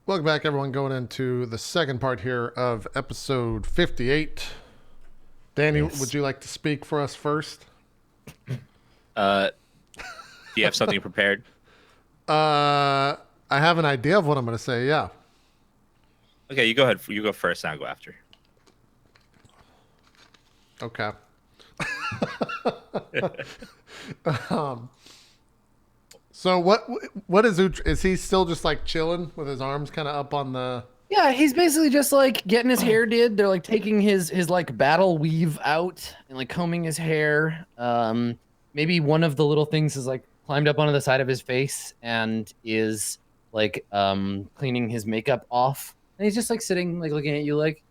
Welcome back, everyone. Going into the second part here of episode 58. Danny, would Yes. you like to speak for us first? Uh, do you have something prepared? I have an idea of what I'm going to say, yeah. Okay, you go ahead. You go first, and I'll go after. Okay. So what is he still just like chilling with his arms kind of up on the... Yeah, he's basically just like getting his hair did. They're like taking his like battle weave out and like combing his hair. Maybe one of the little things is like climbed up onto the side of his face and is like cleaning his makeup off. And he's just like sitting like looking at you like,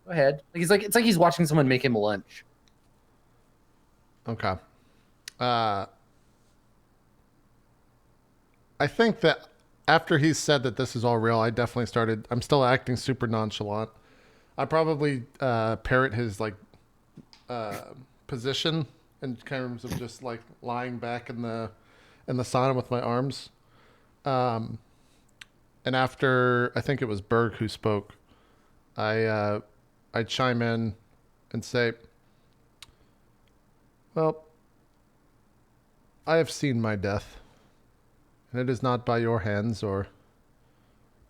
go ahead. Like he's like it's like he's watching someone make him lunch. Okay. I think that after he said that this is all real, I definitely started. I'm still acting super nonchalant. I probably parrot his like position in terms of just like lying back in the sauna with my arms. Um, and after I think it was Berg who spoke, I chime in and say, "Well, I have seen my death, and it is not by your hands or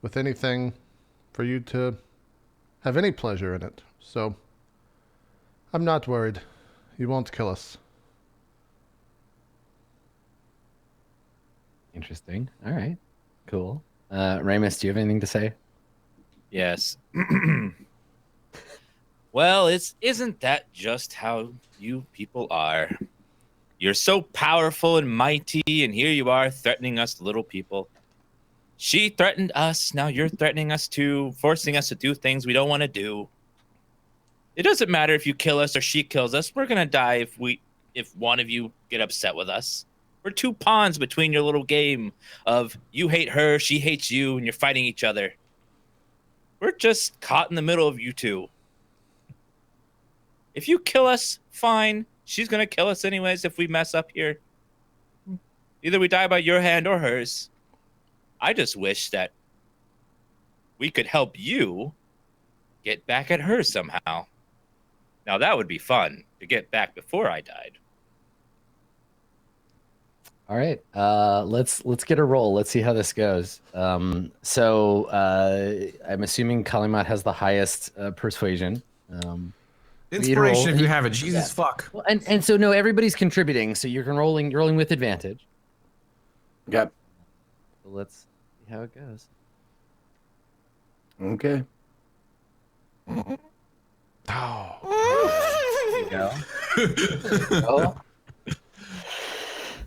with anything for you to have any pleasure in it. So I'm not worried. You won't kill us." Interesting. All right. Cool. Ramus, do you have anything to say? Yes. Well, isn't that just how you people are? You're so powerful and mighty, and here you are threatening us little people. She threatened us, now you're threatening us too, forcing us to do things we don't want to do. It doesn't matter if you kill us or she kills us. We're gonna die if one of you get upset with us. We're two pawns between your little game of you hate her, she hates you, and you're fighting each other. We're just caught in the middle of you two. If you kill us, fine. She's gonna kill us anyways if we mess up here. Either we die by your hand or hers. I just wish that we could help you get back at her somehow. Now that would be fun to get back before I died. All right. Let's get a roll. Let's see how this goes. I'm assuming Kalimat has the highest persuasion. Inspiration if you have it. Yeah. Jesus fuck. Well, and so no, everybody's contributing, so you're rolling with advantage. Yep. So let's see how it goes. Okay. Oh. There you go.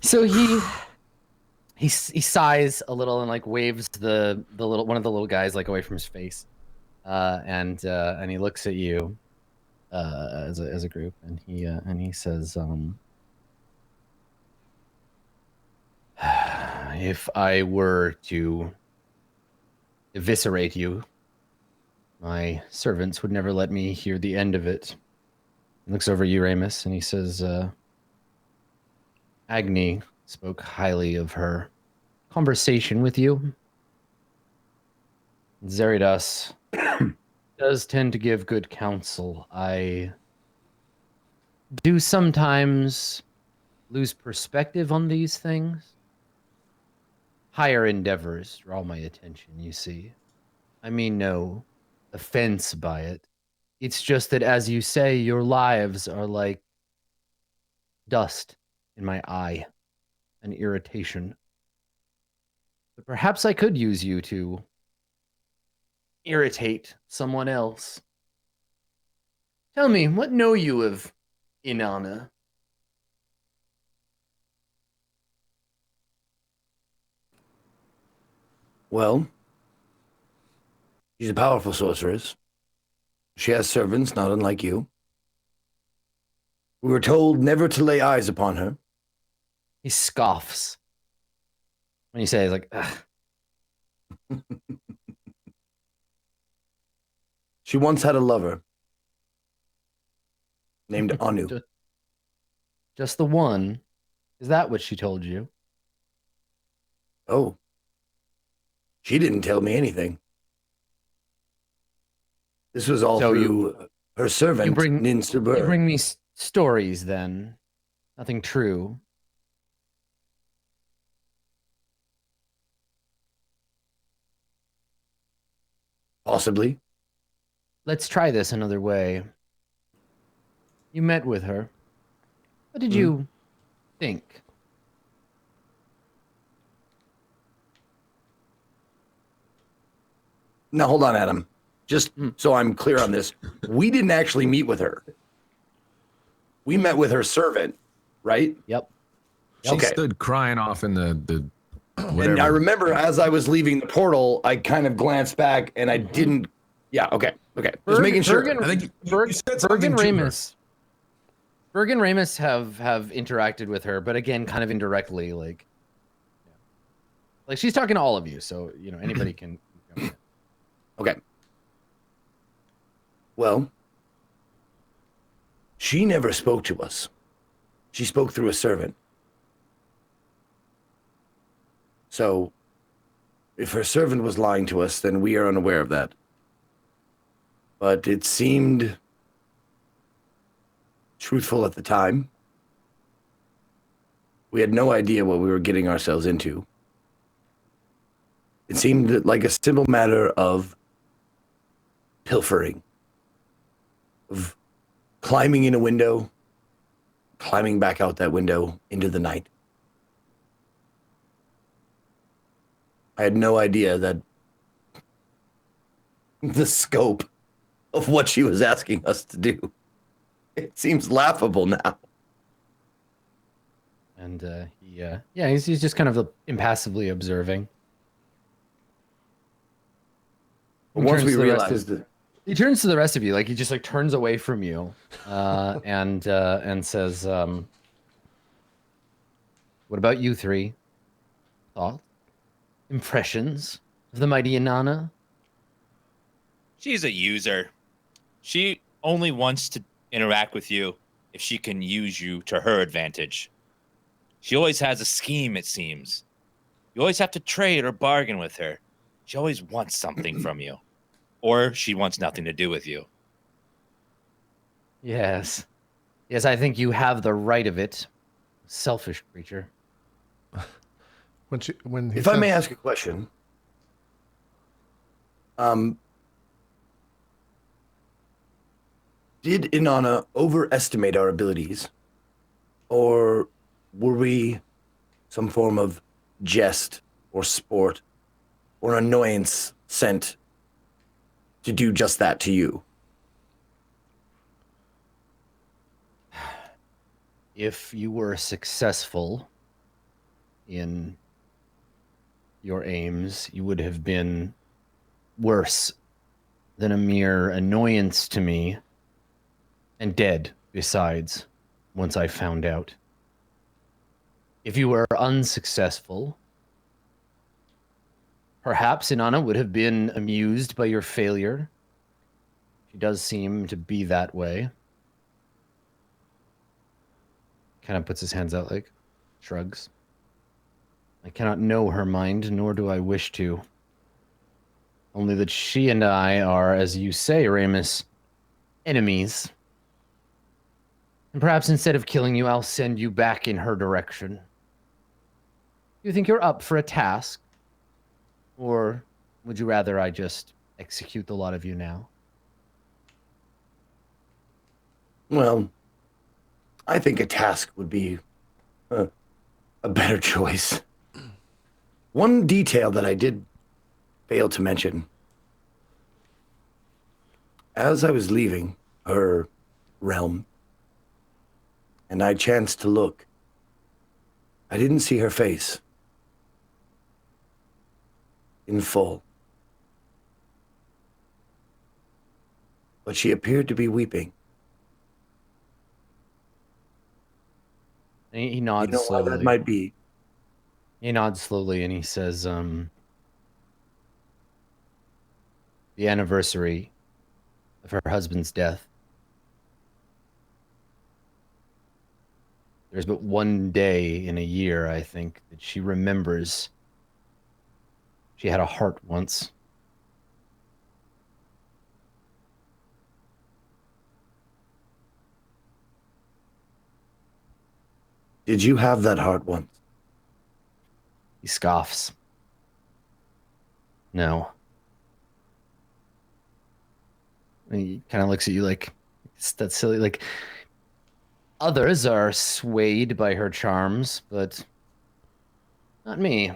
So he sighs a little and like waves the little one of the little guys like away from his face, and he looks at you as a group, and he says, if I were to eviscerate you, my servants would never let me hear the end of it. He looks over at you, Ramus, and he says, Agni spoke highly of her conversation with you. Zeridas does tend to give good counsel. I do sometimes lose perspective on these things. Higher endeavors draw my attention, you see. I mean no offense by it. It's just that, as you say, your lives are like dust in my eye, an irritation. But perhaps I could use you to irritate someone else. Tell me, what know you of Inanna? Well, she's a powerful sorceress. She has servants, not unlike you. We were told never to lay eyes upon her. He scoffs. When you say, he's like, ugh. She once had a lover named Anu. Just the one? Is that what she told you? Oh. She didn't tell me anything. This was all So through her servant, you bring Ninsterber. me stories then, nothing true. Possibly. Let's try this another way. You met with her. What did you think? Now, hold on, Adam. Just so I'm clear on this, we didn't actually meet with her. We met with her servant, right? Yep. She Okay. stood crying off in the whatever. And I remember as I was leaving the portal, I kind of glanced back and I didn't. Yeah, okay. Just making sure. I think you said something Berg and to her. Berg and Ramus have interacted with her, but again, kind of indirectly, like she's talking to all of you, so you know anybody can jump in. Okay. Well, she never spoke to us. She spoke through a servant. So, if her servant was lying to us, then we are unaware of that. But it seemed truthful at the time. We had no idea what we were getting ourselves into. It seemed like a simple matter of pilfering, of climbing in a window, climbing back out that window into the night. I had no idea that the scope of what she was asking us to do. It seems laughable now. And he's just kind of impassively observing. But once we realized that he turns to the rest of you, like he just like turns away from you, and says, "What about you three? Thoughts, impressions of the mighty Inanna?" She's a user. She only wants to interact with you if she can use you to her advantage. She always has a scheme, it seems. You always have to trade or bargain with her. She always wants something from you. Or she wants nothing to do with you. Yes, I think you have the right of it, selfish creature. If I may ask a question, did Inanna overestimate our abilities, or were we some form of jest or sport or annoyance sent to do just that to you? If you were successful in your aims, you would have been worse than a mere annoyance to me, and dead, besides, once I found out. If you were unsuccessful, perhaps Inanna would have been amused by your failure. She does seem to be that way. Kind of puts his hands out, like, shrugs. I cannot know her mind, nor do I wish to. Only that she and I are, as you say, Ramus, enemies. And perhaps instead of killing you, I'll send you back in her direction. Do you think you're up for a task? Or would you rather I just execute the lot of you now? Well, I think a task would be a better choice. One detail that I did fail to mention. As I was leaving her realm, and I chanced to look, I didn't see her face in full. But she appeared to be weeping. He nods You know why slowly. that might be? He nods slowly and he says, the anniversary of her husband's death. There's but one day in a year, I think, that she remembers. She had a heart once. Did you have that heart once? He scoffs. No. And he kind of looks at you like, that's silly. Like, others are swayed by her charms, but not me.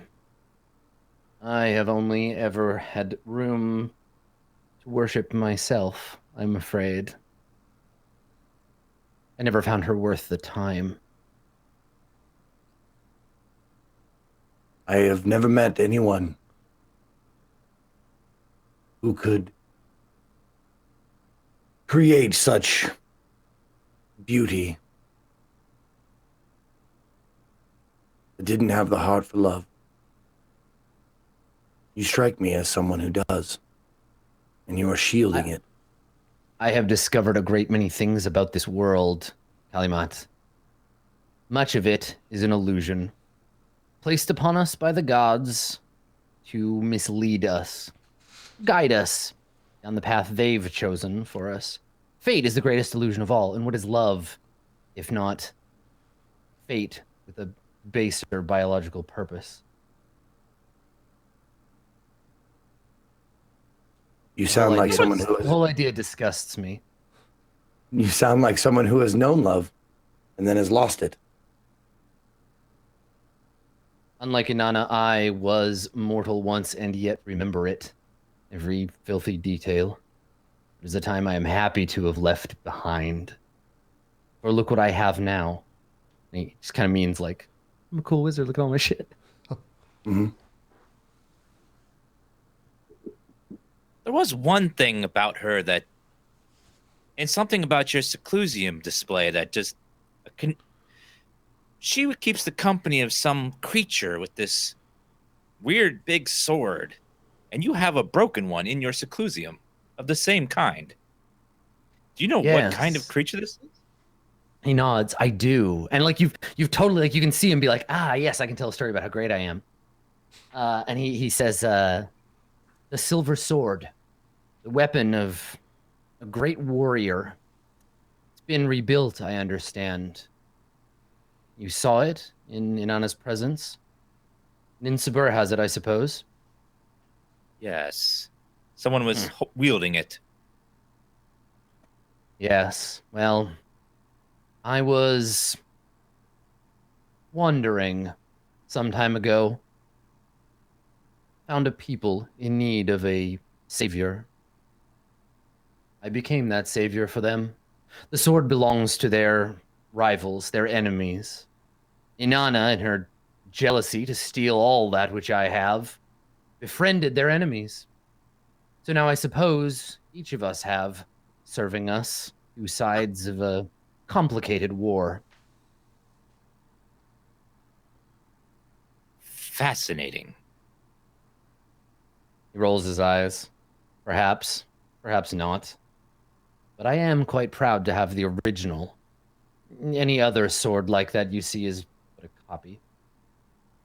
I have only ever had room to worship myself, I'm afraid. I never found her worth the time. I have never met anyone who could create such beauty that didn't have the heart for love. You strike me as someone who does, and you are shielding it. I have discovered a great many things about this world, Kalimat. Much of it is an illusion, placed upon us by the gods to mislead us, guide us down the path they've chosen for us. Fate is the greatest illusion of all, and what is love, if not fate with a baser biological purpose? You sound like someone who The whole idea disgusts me. You sound like someone who has known love and then has lost it. Unlike Inanna, I was mortal once and yet remember it. Every filthy detail. It is a time I am happy to have left behind. Or look what I have now. And he just kind of means like, I'm a cool wizard, look at all my shit. Mm-hmm. There was one thing about her that, and something about your seclusium display that just, she keeps the company of some creature with this weird big sword, and you have a broken one in your seclusium of the same kind. Do you know what kind of creature this is? He nods. I do, and like you've totally like you can see him be like, ah, yes, I can tell a story about how great I am. And he says, the silver sword, the weapon of a great warrior. It's been rebuilt, I understand. You saw it in Inanna's presence. Ninsabur has it, I suppose. Yes. Someone was wielding it. Yes. Well, I was wandering some time ago. Found a people in need of a savior. I became that savior for them. The sword belongs to their rivals, their enemies. Inanna, in her jealousy to steal all that which I have, befriended their enemies. So now I suppose each of us have serving us two sides of a complicated war. Fascinating. He rolls his eyes. Perhaps, perhaps not. But I am quite proud to have the original. Any other sword like that you see is but a copy.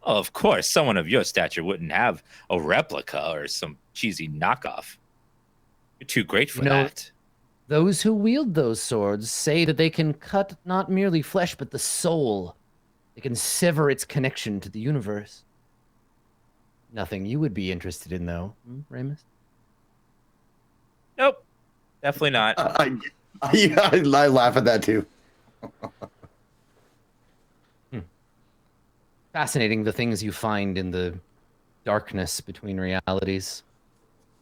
Oh, of course, someone of your stature wouldn't have a replica or some cheesy knockoff. You're too great for that. Those who wield those swords say that they can cut not merely flesh, but the soul. They can sever its connection to the universe. Nothing you would be interested in, though, Ramus? Nope. Definitely not. I laugh at that too. Fascinating, the things you find in the darkness between realities.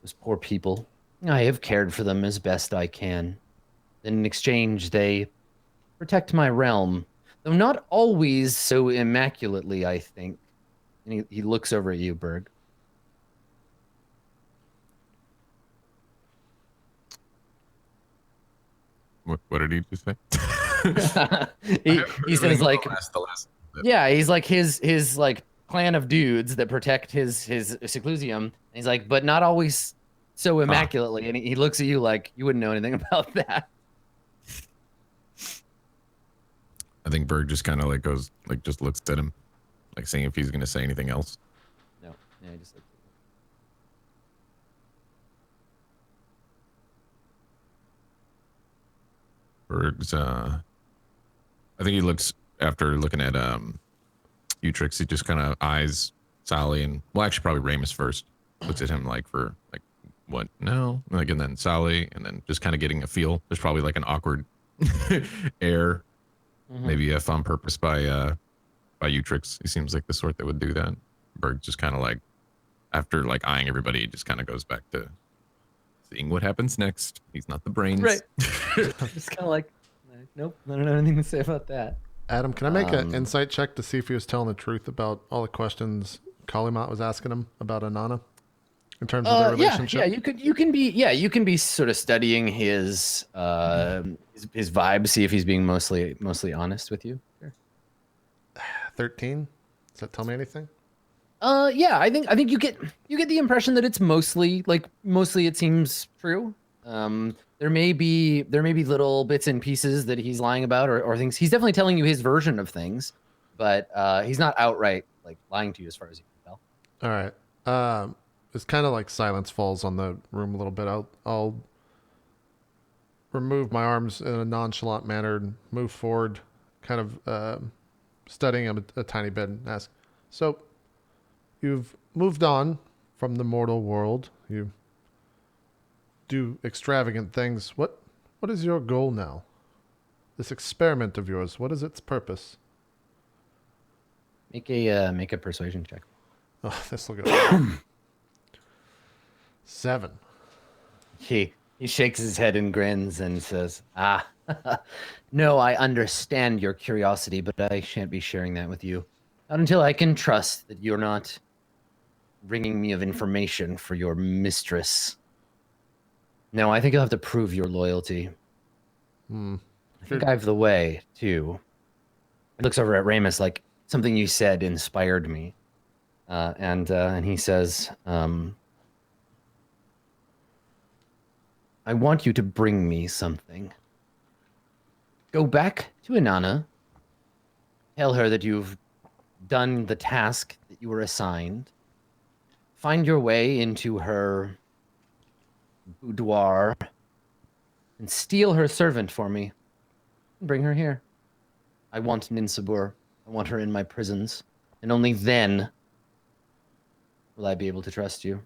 Those poor people. I have cared for them as best I can. Then in exchange, they protect my realm. Though not always so immaculately, I think. And he looks over at you, Berg. What did he just say? he says like, yeah, he's like his like clan of dudes that protect his seclusium. And he's like, but not always so immaculately. And he looks at you like you wouldn't know anything about that. I think Berg just kind of like goes, like just looks at him, like seeing if he's going to say anything else. No, yeah, just like. Berg's, I think he looks, after looking at Utrix, he just kind of eyes Sally and, well, actually probably Ramus first. Looks at him like for, like, what? No. Like, and then Sally, and then just kind of getting a feel. There's probably like an awkward air, maybe if on purpose by Utrix. He seems like the sort that would do that. Berg just kind of like, after like eyeing everybody, he just kind of goes back to seeing what happens next. He's not the brains. Right. Just kind of like, nope, I don't know anything to say about that. Adam, can I make an insight check to see if he was telling the truth about all the questions Kalimat was asking him about Anana in terms of their relationship? Yeah, you can be sort of studying his vibe, see if he's being mostly honest with you. Sure. 13? Does that tell me anything? Yeah, I think you get the impression that it's mostly it seems true. There may be little bits and pieces that he's lying about or things. He's definitely telling you his version of things, but he's not outright like lying to you as far as you can tell. All right. It's kind of like silence falls on the room a little bit. I'll remove my arms in a nonchalant manner and move forward, kind of studying him a tiny bit and ask, so you've moved on from the mortal world. You do extravagant things. What is your goal now? This experiment of yours, what is its purpose? Make a persuasion check. Oh, this will go. 7. He shakes his head and grins and says, no, I understand your curiosity, but I shan't be sharing that with you. Not until I can trust that you're not bringing me of information for your mistress. No, I think you'll have to prove your loyalty. I think I have the way, too. He looks over at Ramus like, something you said inspired me. And he says, I want you to bring me something. Go back to Inanna. Tell her that you've done the task that you were assigned. Find your way into her boudoir and steal her servant for me. And bring her here. I want Ninsabur. I want her in my prisons. And only then will I be able to trust you.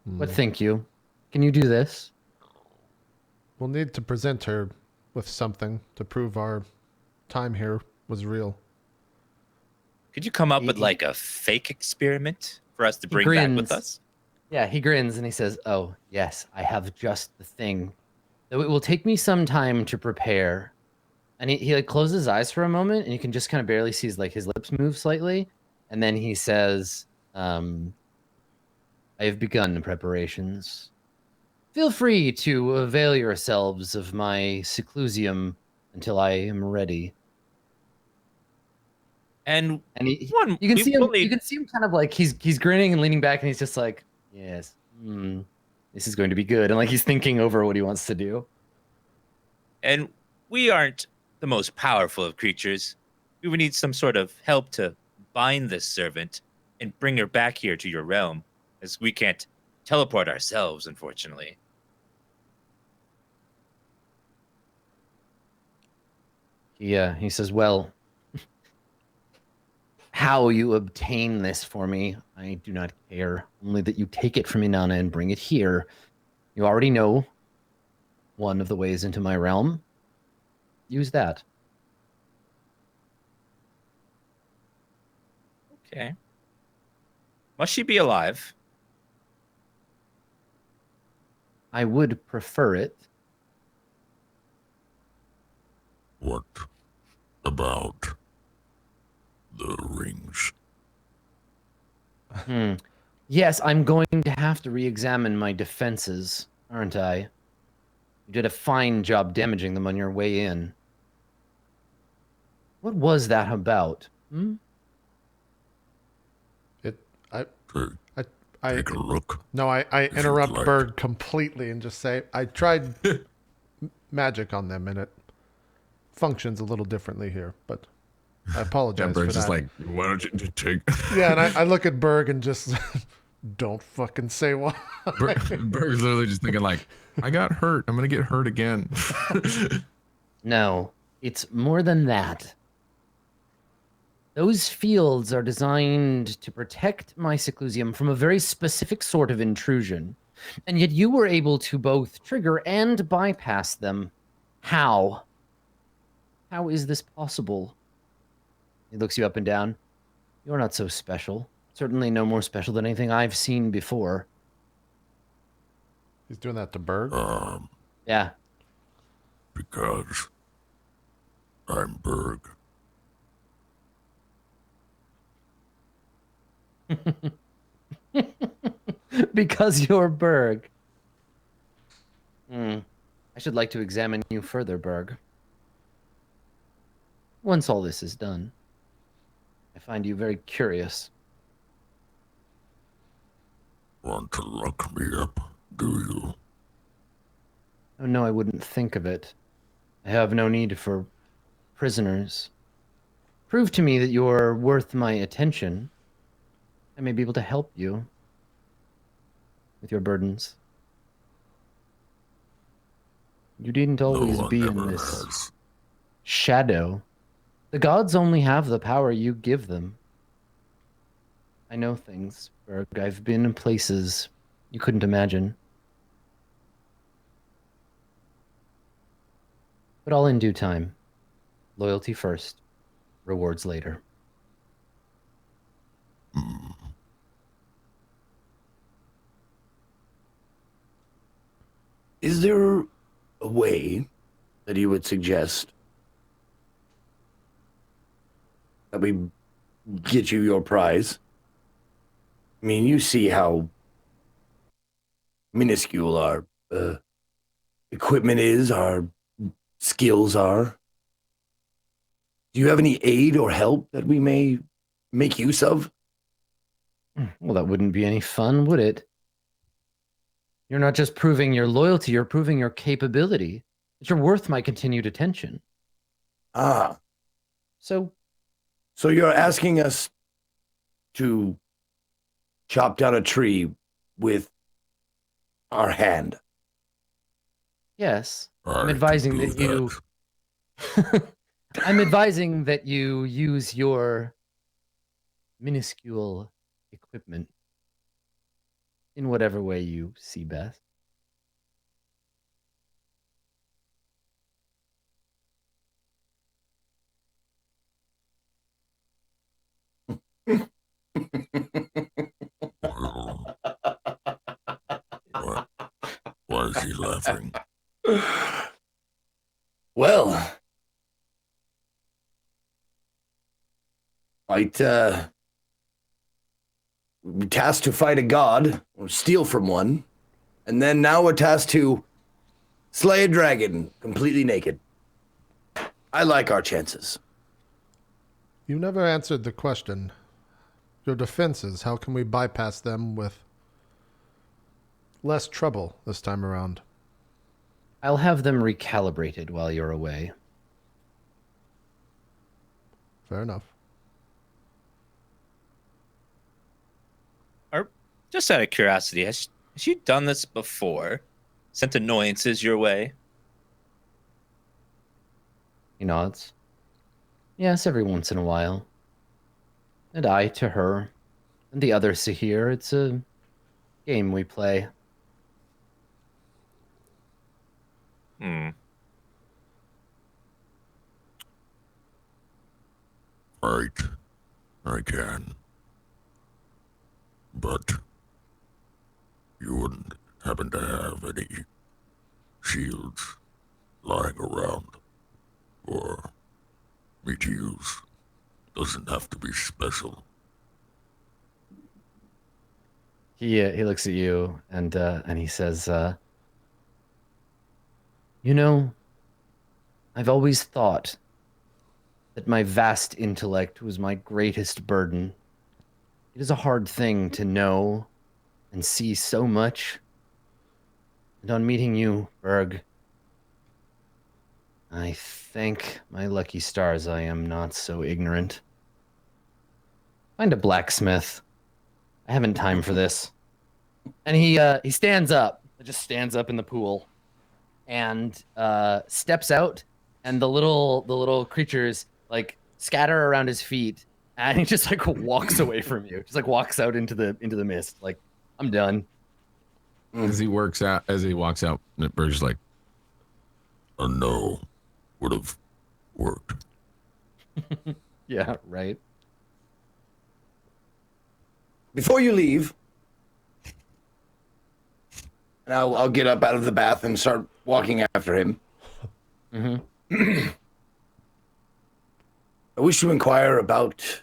What think you? Can you do this? We'll need to present her with something to prove our time here was real. Could you come up with like a fake experiment for us to bring back with us? Yeah, he grins and he says, oh, yes, I have just the thing. Though it will take me some time to prepare. And he like closes his eyes for a moment and you can just kind of barely see like his lips move slightly. And then he says, I have begun the preparations. Feel free to avail yourselves of my seclusium until I am ready. And you can see him kind of like he's grinning and leaning back and he's just like, yes, this is going to be good. And like he's thinking over what he wants to do. And we aren't the most powerful of creatures. We would need some sort of help to bind this servant and bring her back here to your realm, as we can't teleport ourselves, unfortunately. He says, well, how you obtain this for me, I do not care. Only that you take it from Inanna and bring it here. You already know one of the ways into my realm. Use that. Okay. Must she be alive? I would prefer it. What about the rings? Yes, I'm going to have to re-examine my defenses, aren't I? You did a fine job damaging them on your way in. What was that about? Take a look. No, I interrupt Bird completely and just say, I tried magic on them and it functions a little differently here, but I apologize. Yeah, Berg's for just that. like, why don't you just take? Yeah, and I look at Berg and just Don't fucking say what. Berg's literally just thinking like, I got hurt. I'm gonna get hurt again. No, it's more than that. Those fields are designed to protect my seclusium from a very specific sort of intrusion. And yet you were able to both trigger and bypass them. How? How is this possible? He looks you up and down. You're not so special. Certainly no more special than anything I've seen before. He's doing that to Berg? Yeah. Because I'm Berg. Because you're Berg. I should like to examine you further, Berg. Once all this is done, I find you very curious. Want to lock me up, do you? Oh, no, I wouldn't think of it. I have no need for prisoners. Prove to me that you're worth my attention. I may be able to help you with your burdens. You didn't always be in this shadow. The gods only have the power you give them. I know things, Berg. I've been in places you couldn't imagine. But all in due time. Loyalty first, rewards later. Is there a way that you would suggest that we get you your prize? I mean, you see how minuscule our equipment is, our skills are. Do you have any aid or help that we may make use of? Well, that wouldn't be any fun, would it? You're not just proving your loyalty, you're proving your capability. That you're worth my continued attention. Ah. So you're asking us to chop down a tree with our hand? yes. I I'm advising can do that you I'm advising that you use your minuscule equipment in whatever way you see best. Well, why is he laughing? Well, might be tasked to fight a god or steal from one, and then now we're tasked to slay a dragon completely naked. I like our chances. You never answered the question. Your defenses, how can we bypass them with less trouble this time around? I'll have them recalibrated while you're away. Fair enough. Just out of curiosity, has you done this before? Sent annoyances your way? He nods. Yes, every once in a while. And I to her, and the others to here. It's a game we play. Right. I can. But you wouldn't happen to have any shields lying around for me to use. Doesn't have to be special. He looks at you and he says, you know, I've always thought that my vast intellect was my greatest burden. It is a hard thing to know and see so much. And on meeting you, Berg, I thank my lucky stars I am not so ignorant. Find a blacksmith. I haven't time for this. And he stands up, just stands up in the pool, and steps out, and the little creatures like scatter around his feet, and he just like walks away from you, just like walks out into the mist, like I'm done. As he walks out, Berg's like, A no would have worked. Yeah, right. Before you leave, and I'll get up out of the bath and start walking after him. Mm-hmm. I wish to inquire about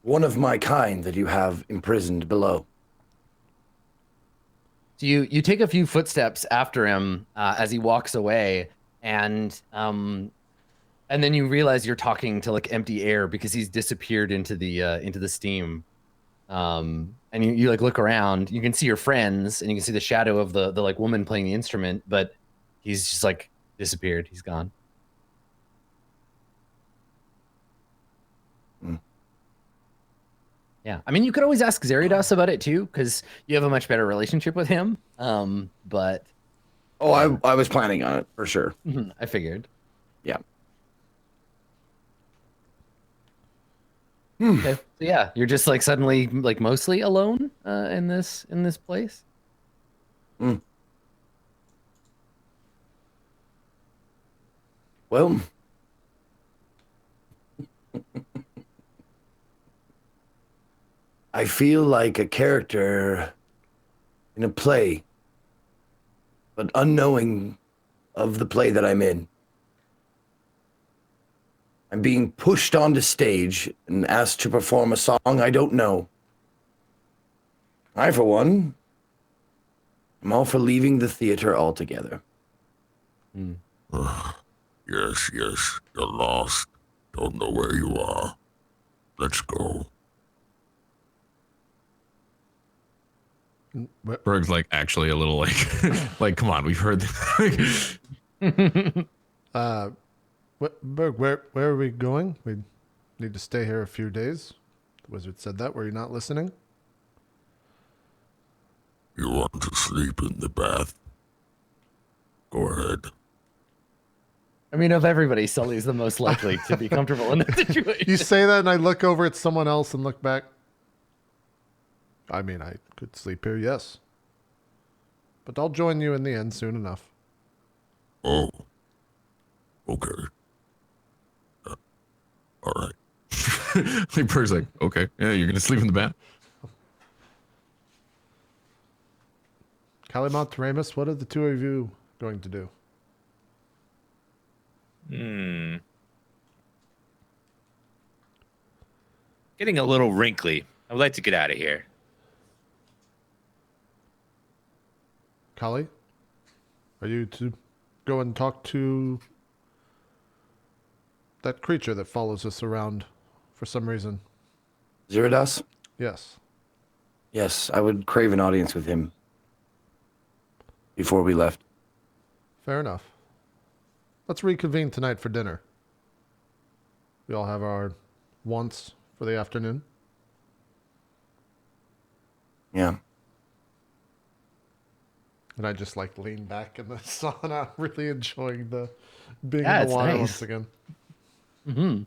one of my kind that you have imprisoned below. So you take a few footsteps after him as he walks away, and then you realize you're talking to like empty air because he's disappeared into the steam. And you like look around, you can see your friends, and you can see the shadow of the like woman playing the instrument, but he's just like disappeared. He's gone. Yeah, I mean, you could always ask Zeridos about it too, because you have a much better relationship with him. But Oh, I was planning on it for sure. I figured. Yeah. Okay. So yeah, you're just like suddenly like mostly alone in this place. Well, I feel like a character in a play, but unknowing of the play that I'm in. I'm being pushed onto stage and asked to perform a song I don't know. I, for one, am all for leaving the theater altogether. Yes, you're lost. Don't know where you are. Let's go. Berg's like actually a little like, like, come on, we've heard this. Berg, where are we going? We need to stay here a few days. The wizard said that. Were you not listening? You want to sleep in the bath? Go ahead. I mean, of everybody, Sully's the most likely to be comfortable in that situation. You say that, and I look over at someone else and look back. I mean, I could sleep here, yes. But I'll join you in the end soon enough. Oh. Okay. All right. Like Berg's like, okay, yeah, you're gonna sleep in the bath. Calimont, Ramus, what are the two of you going to do? Getting a little wrinkly. I would like to get out of here. Kali, are you to go and talk to that creature that follows us around for some reason? Zeridos? Yes. Yes, I would crave an audience with him before we left. Fair enough. Let's reconvene tonight for dinner. We all have our wants for the afternoon. Yeah. And I just like lean back in the sauna, really enjoying the being Yeah, in it's the water nice. once again. Mm-hmm.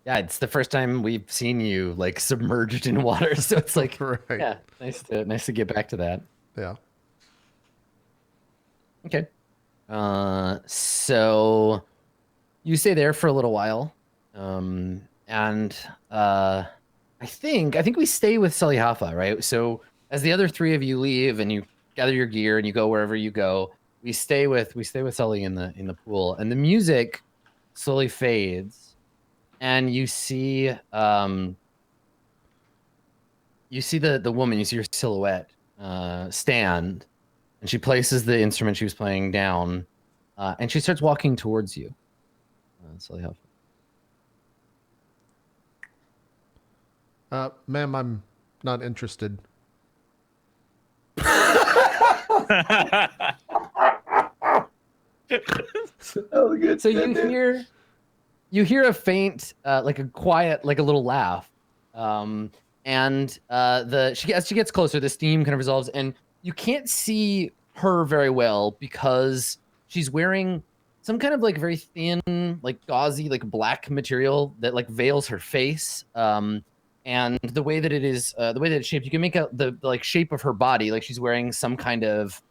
Yeah, it's the first time we've seen you like submerged in water, so it's like, Right. yeah, nice to get back to that. Yeah. Okay. So you stay there for a little while, and I think we stay with Salihafa, right? So as the other three of you leave and you gather your gear and you go wherever you go, we stay with Sully in the pool, and the music slowly fades, and you see the woman, you see her silhouette stand. And she places the instrument she was playing down, and she starts walking towards you. Ma'am, I'm not interested. So you hear a faint, like a quiet, like a little laugh, and as she gets closer, the steam kind of resolves, and you can't see her very well because she's wearing some kind of like very thin, like gauzy, like black material that like veils her face. And the way that it is, the way that it's shaped, you can make out the like shape of her body, like she's wearing some kind of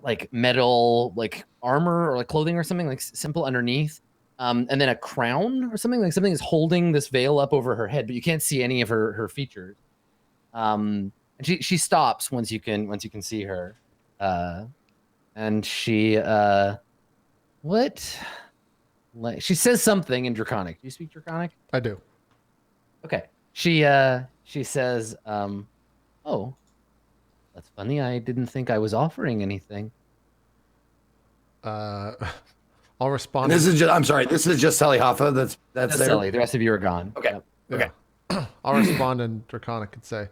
like metal like armor or like clothing or something like simple underneath. And then a crown or something, like something is holding this veil up over her head, but you can't see any of her features. And she stops once you can see her. And she she says something in Draconic. Do you speak Draconic? I do. Okay. She says, oh, that's funny. I didn't think I was offering anything. I'll respond. And this is just, I'm sorry, this is just Sally Hoffa that's there. Sally. The rest of you are gone. Okay. Yep. Okay. Yeah. I'll respond in Draconic and say,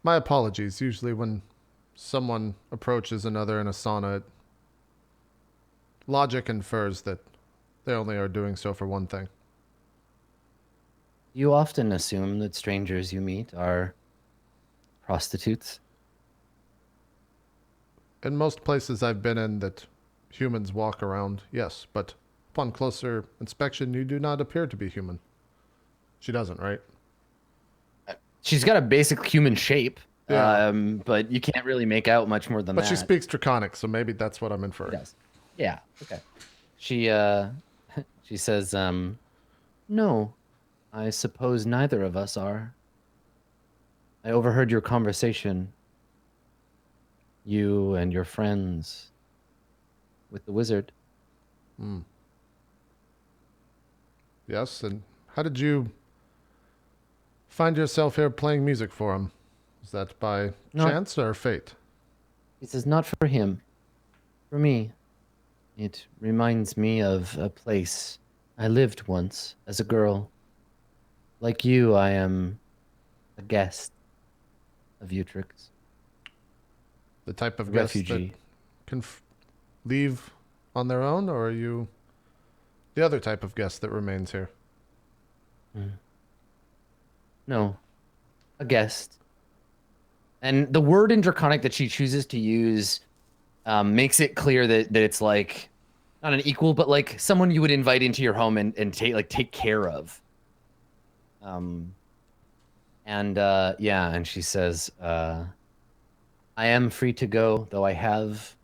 my apologies. Usually when someone approaches another in a sauna, logic infers that they only are doing so for one thing. You often assume that strangers you meet are prostitutes. In most places I've been in that humans walk around, yes, but upon closer inspection, you do not appear to be human. She doesn't, right? She's got a basic human shape, Yeah. but you can't really make out much more than that. But she speaks Draconic, so maybe that's what I'm inferring. Yes. Yeah. Okay. She she says, no, I suppose neither of us are. I overheard your conversation. You and your friends with the wizard. Hmm. Yes, and how did you find yourself here playing music for him? Is that by chance or fate? He says, not for him. For me. It reminds me of a place I lived once as a girl. Like you, I am a guest of Utrix. The type of guest Refugee. that can leave on their own, or are you the other type of guest that remains here? No, a guest. And the word in Draconic that she chooses to use makes it clear that it's like not an equal, but like someone you would invite into your home and take care of. And she says, I am free to go, though I have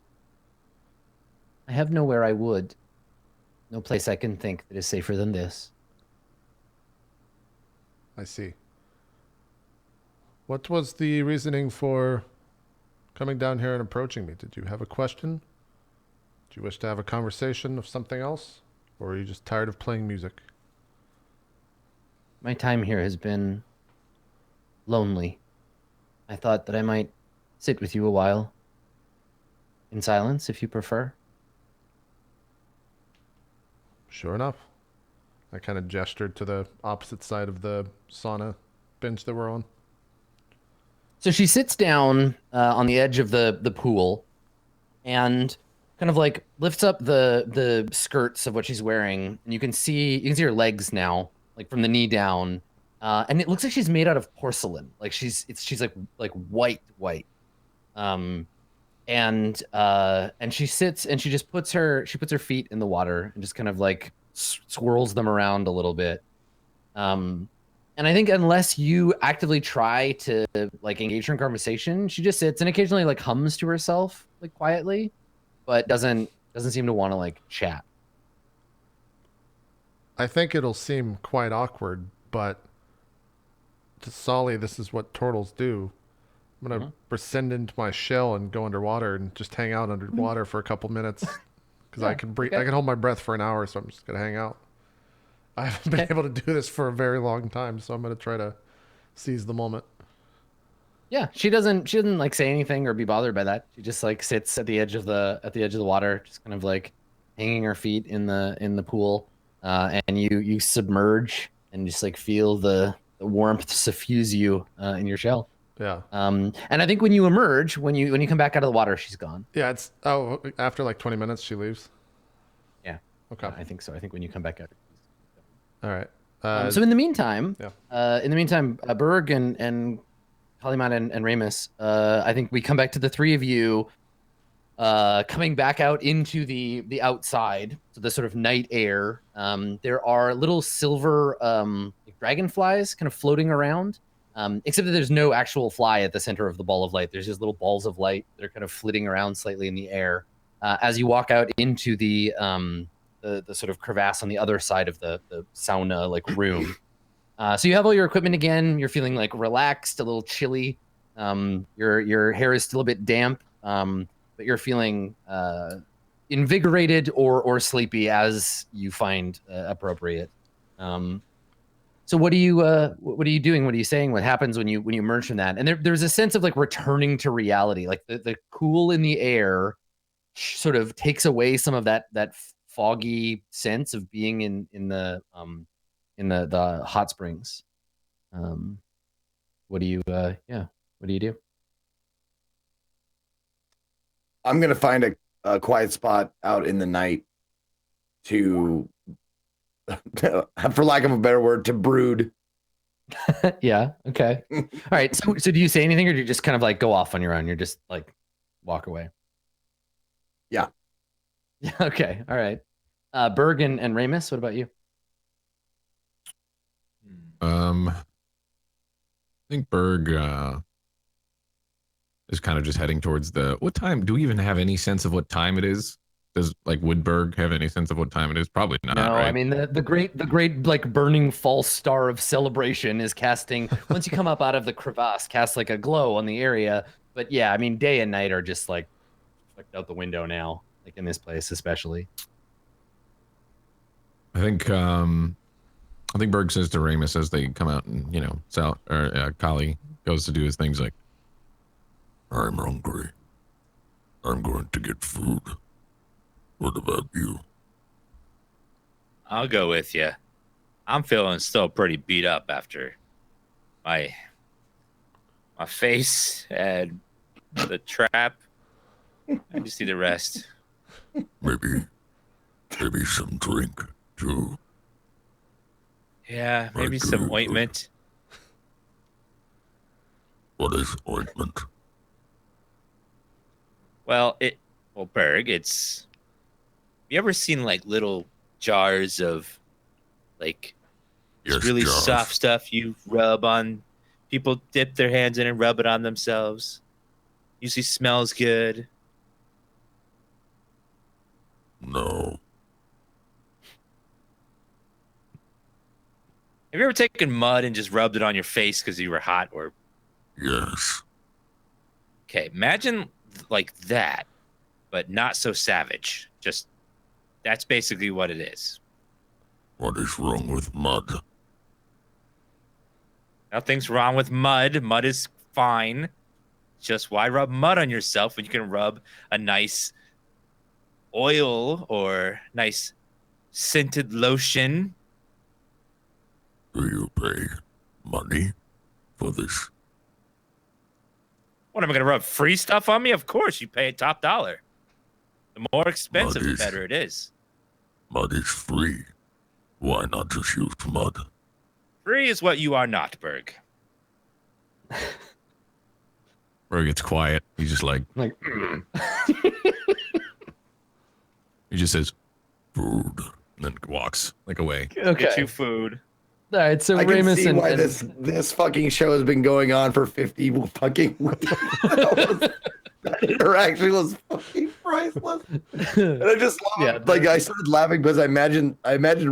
nowhere I would. No place I can think that is safer than this. I see. What was the reasoning for coming down here and approaching me? Did you have a question? Did you wish to have a conversation of something else? Or are you just tired of playing music? My time here has been lonely. I thought that I might sit with you a while. In silence, if you prefer. Sure enough. I kind of gestured to the opposite side of the sauna bench that we're on. So she sits down on the edge of the pool and kind of like lifts up the skirts of what she's wearing, and you can see her legs now, like from the knee down. And it looks like she's made out of porcelain. Like she's like white. And she sits and she just puts her feet in the water and just kind of like swirls them around a little bit. And I think unless you actively try to like engage her in conversation, she just sits and occasionally like hums to herself like quietly, but doesn't seem to want to like chat. I think it'll seem quite awkward, but to Solly, this is what turtles do. I'm going to descend into my shell and go underwater and just hang out underwater for a couple minutes because I can breathe. Okay. I can hold my breath for an hour, so I'm just going to hang out. I haven't been able to do this for a very long time, so I'm going to try to seize the moment. Yeah, she doesn't like say anything or be bothered by that. She just like sits at the edge of the water, just kind of like hanging her feet in the pool. And you submerge and just like feel the warmth suffuse you in your shell. Yeah. And I think when you emerge, when you come back out of the water, she's gone. Yeah, after like 20 minutes she leaves. Yeah. Okay. I think so. I think when you come back out. All right. So in the meantime, Yeah. Berg and Kaliman and Ramus, I think we come back to the three of you coming back out into the outside, so the sort of night air. There are little silver like dragonflies kind of floating around, except that there's no actual fly at the center of the ball of light. There's just little balls of light that are kind of flitting around slightly in the air as you walk out into the sort of crevasse on the other side of the sauna like room. So you have all your equipment again. You're feeling like relaxed, a little chilly. Your hair is still a bit damp, but you're feeling invigorated or sleepy as you find appropriate. So what are you doing? What are you saying? What happens when you emerge from that? And there's a sense of like returning to reality, like the cool in the air sort of takes away some of that foggy sense of being in the hot springs. What do you what do you do? I'm gonna find a quiet spot out in the night to, for lack of a better word, to brood. Yeah. Okay. All right. So do you say anything, or do you just kind of like go off on your own? You're just like walk away. Yeah. Yeah. Okay. All right. Berg and Ramus, what about you? I think Berg is kind of just heading towards what time? Do we even have any sense of what time it is? Would Berg have any sense of what time it is? Probably not. No, right? I mean the great like burning false star of celebration is casting once you come up out of the crevasse, casts like a glow on the area. But yeah, I mean day and night are just like out the window now, like in this place especially. I think Berg says to Ramus as they come out, and Kali goes to do his things like, I'm hungry. I'm going to get food. What about you? I'll go with you. I'm feeling still pretty beat up after my face and the trap. I just need a rest. Maybe some drink too. Yeah, maybe Right, some good. ointment. What is ointment? Well, Berg, it's. You ever seen like little jars of like Yes, really jars. soft stuff you rub on? People dip their hands in and rub it on themselves. Usually smells good. No. Have you ever taken mud and just rubbed it on your face because you were hot or? Yes. Okay, imagine like that, but not so savage. Just that's basically what it is. What is wrong with mud? Nothing's wrong with mud. Mud is fine. Just why rub mud on yourself when you can rub a nice oil or nice scented lotion? Do you pay money for this? What am I gonna rub free stuff on me? Of course, you pay top dollar. The more expensive, Mud the is- better it is. Mud is free. Why not just use mud? Free is what you are not, Berg. Berg gets quiet. He's just like, he just says, Food. and then walks like away. Okay. Get you food. All right. So I can Ramus see and, why and this fucking show has been going on for 50 fucking weeks. That interaction was fucking priceless. And I just laughed. Like I started laughing because I imagined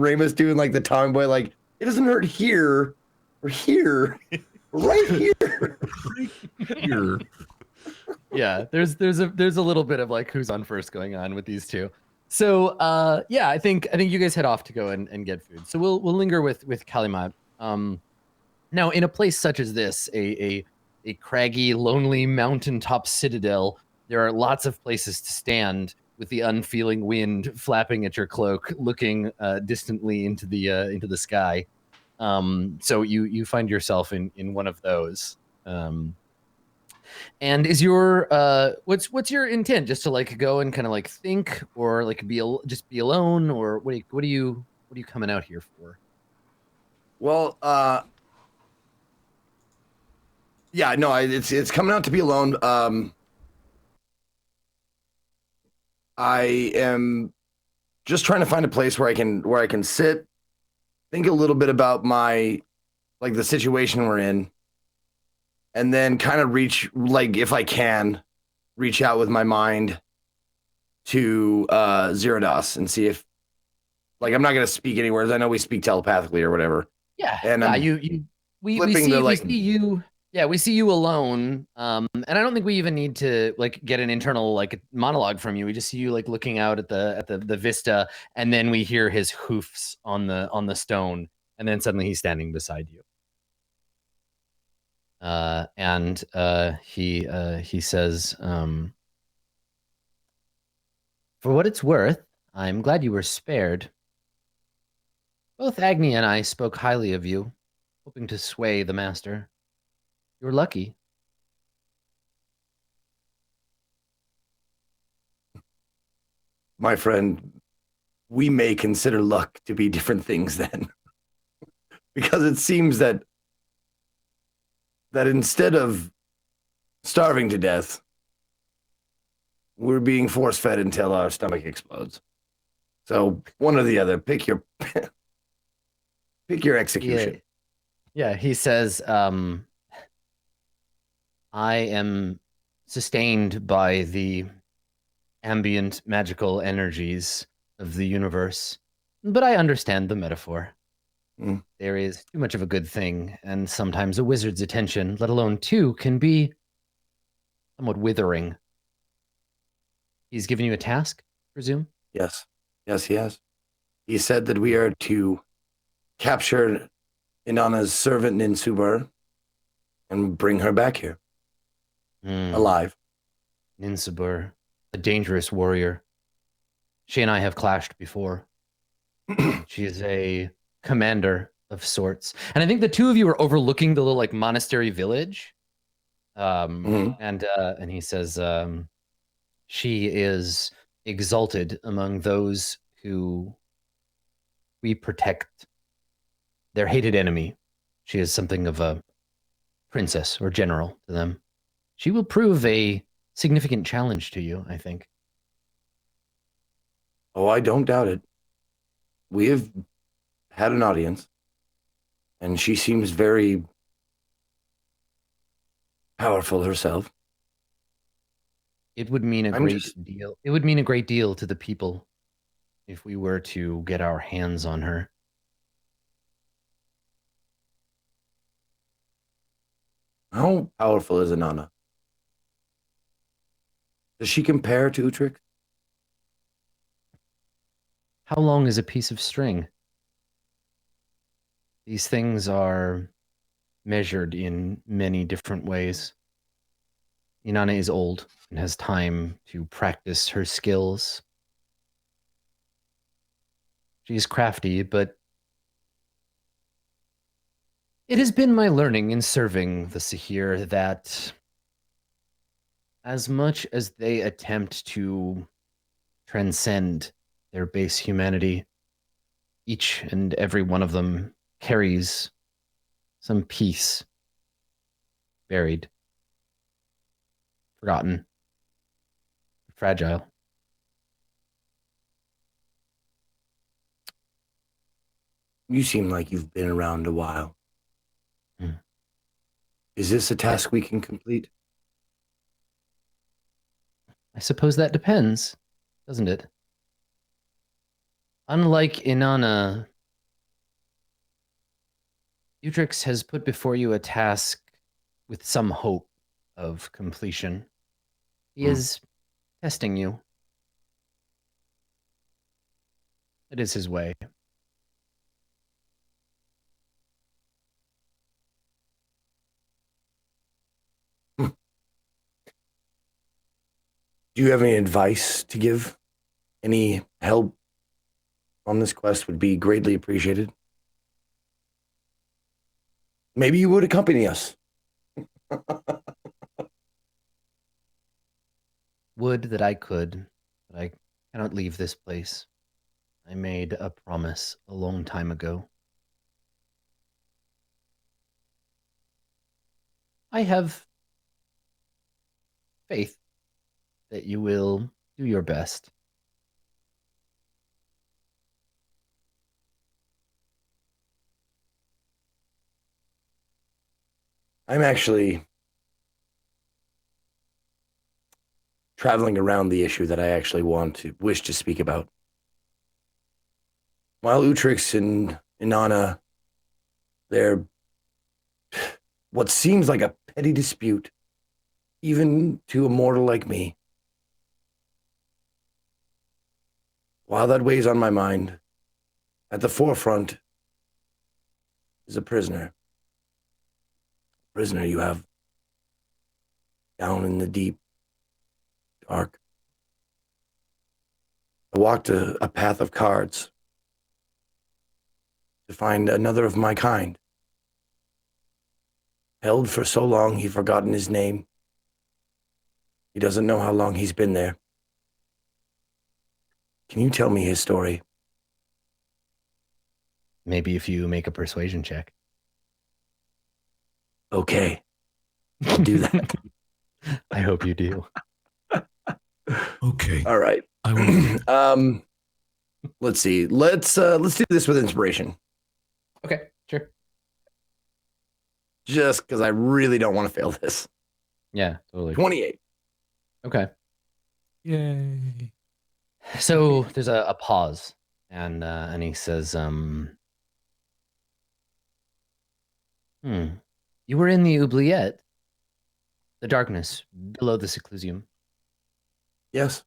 Ramus doing like the Tommy Boy, like it doesn't hurt here or here, right here. Here. yeah, there's a little bit of like who's on first going on with these two. So yeah, I think you guys head off to go and get food. So we'll linger with Kalimat. Now in a place such as this, a craggy, lonely mountaintop citadel, there are lots of places to stand with the unfeeling wind flapping at your cloak, looking distantly into the sky. So you find yourself in one of those. And is your what's your intent? Just to like go and kind of like think, or like just be alone, or what are you coming out here for? Well, yeah, no, it's coming out to be alone. I am just trying to find a place where I can sit, think a little bit about my like the situation we're in, and then kind of reach like if I can reach out with my mind to Zerodas and see if like I'm not gonna speak anywhere. I know we speak telepathically or whatever. Yeah, And yeah, I'm we flipping see the, we like- see you. Yeah, we see you alone. And I don't think we even need to like get an internal like monologue from you. We just see you like looking out at the vista, and then we hear his hoofs on the stone, and then suddenly he's standing beside you. And he says, "For what it's worth, I'm glad you were spared. Both Agni and I spoke highly of you, hoping to sway the master. You were lucky." My friend, we may consider luck to be different things then. Because it seems that instead of starving to death, we're being force fed until our stomach explodes. So one or the other, pick your execution. Yeah, he says, I am sustained by the ambient magical energies of the universe, but I understand the metaphor. Mm. There is too much of a good thing, and sometimes a wizard's attention, let alone two, can be somewhat withering. He's given you a task, presume? Yes, he has. He said that we are to capture Inanna's servant Ninsubar and bring her back here alive. Ninsabur, a dangerous warrior. She and I have clashed before. She is a commander of sorts. And I think the two of you are overlooking the little like monastery village. And he says, she is exalted among those who we protect their hated enemy. She is something of a princess or general to them. She will prove a significant challenge to you, I think. Oh, I don't doubt it. We have had an audience, and she seems very powerful herself. It would mean a great deal. It would mean a great deal to the people if we were to get our hands on her. How powerful is Inanna? Does she compare to Utrick? How long is a piece of string? These things are measured in many different ways. Inanna is old and has time to practice her skills. She's crafty, but it has been my learning in serving the Sahir that as much as they attempt to transcend their base humanity, each and every one of them carries some piece buried, forgotten, fragile. You seem like you've been around a while. Mm. Is this a task we can complete? I suppose that depends, doesn't it? Unlike Inanna, Utrix has put before you a task with some hope of completion. He is testing you. It is his way. Do you have any advice to give? Any help on this quest would be greatly appreciated. Maybe you would accompany us. Would that I could, but I cannot leave this place. I made a promise a long time ago. I have faith that you will do your best. I'm actually traveling around the issue that I actually wish to speak about. While Utrix and Inanna, they're what seems like a petty dispute, even to a mortal like me. While that weighs on my mind, at the forefront is a prisoner. Prisoner you have down in the deep, dark. I walked a path of cards to find another of my kind. Held for so long, he's forgotten his name. He doesn't know how long he's been there. Can you tell me his story? Maybe if you make a persuasion check. Okay, I'll do that. I hope you do. Okay. All right. I will. Let's see. Let's do this with inspiration. Okay, sure. Just because I really don't want to fail this. Yeah, totally. 28. Okay. Yay. So there's a pause, and he says, you were in the oubliette, the darkness below the seclusium. Yes.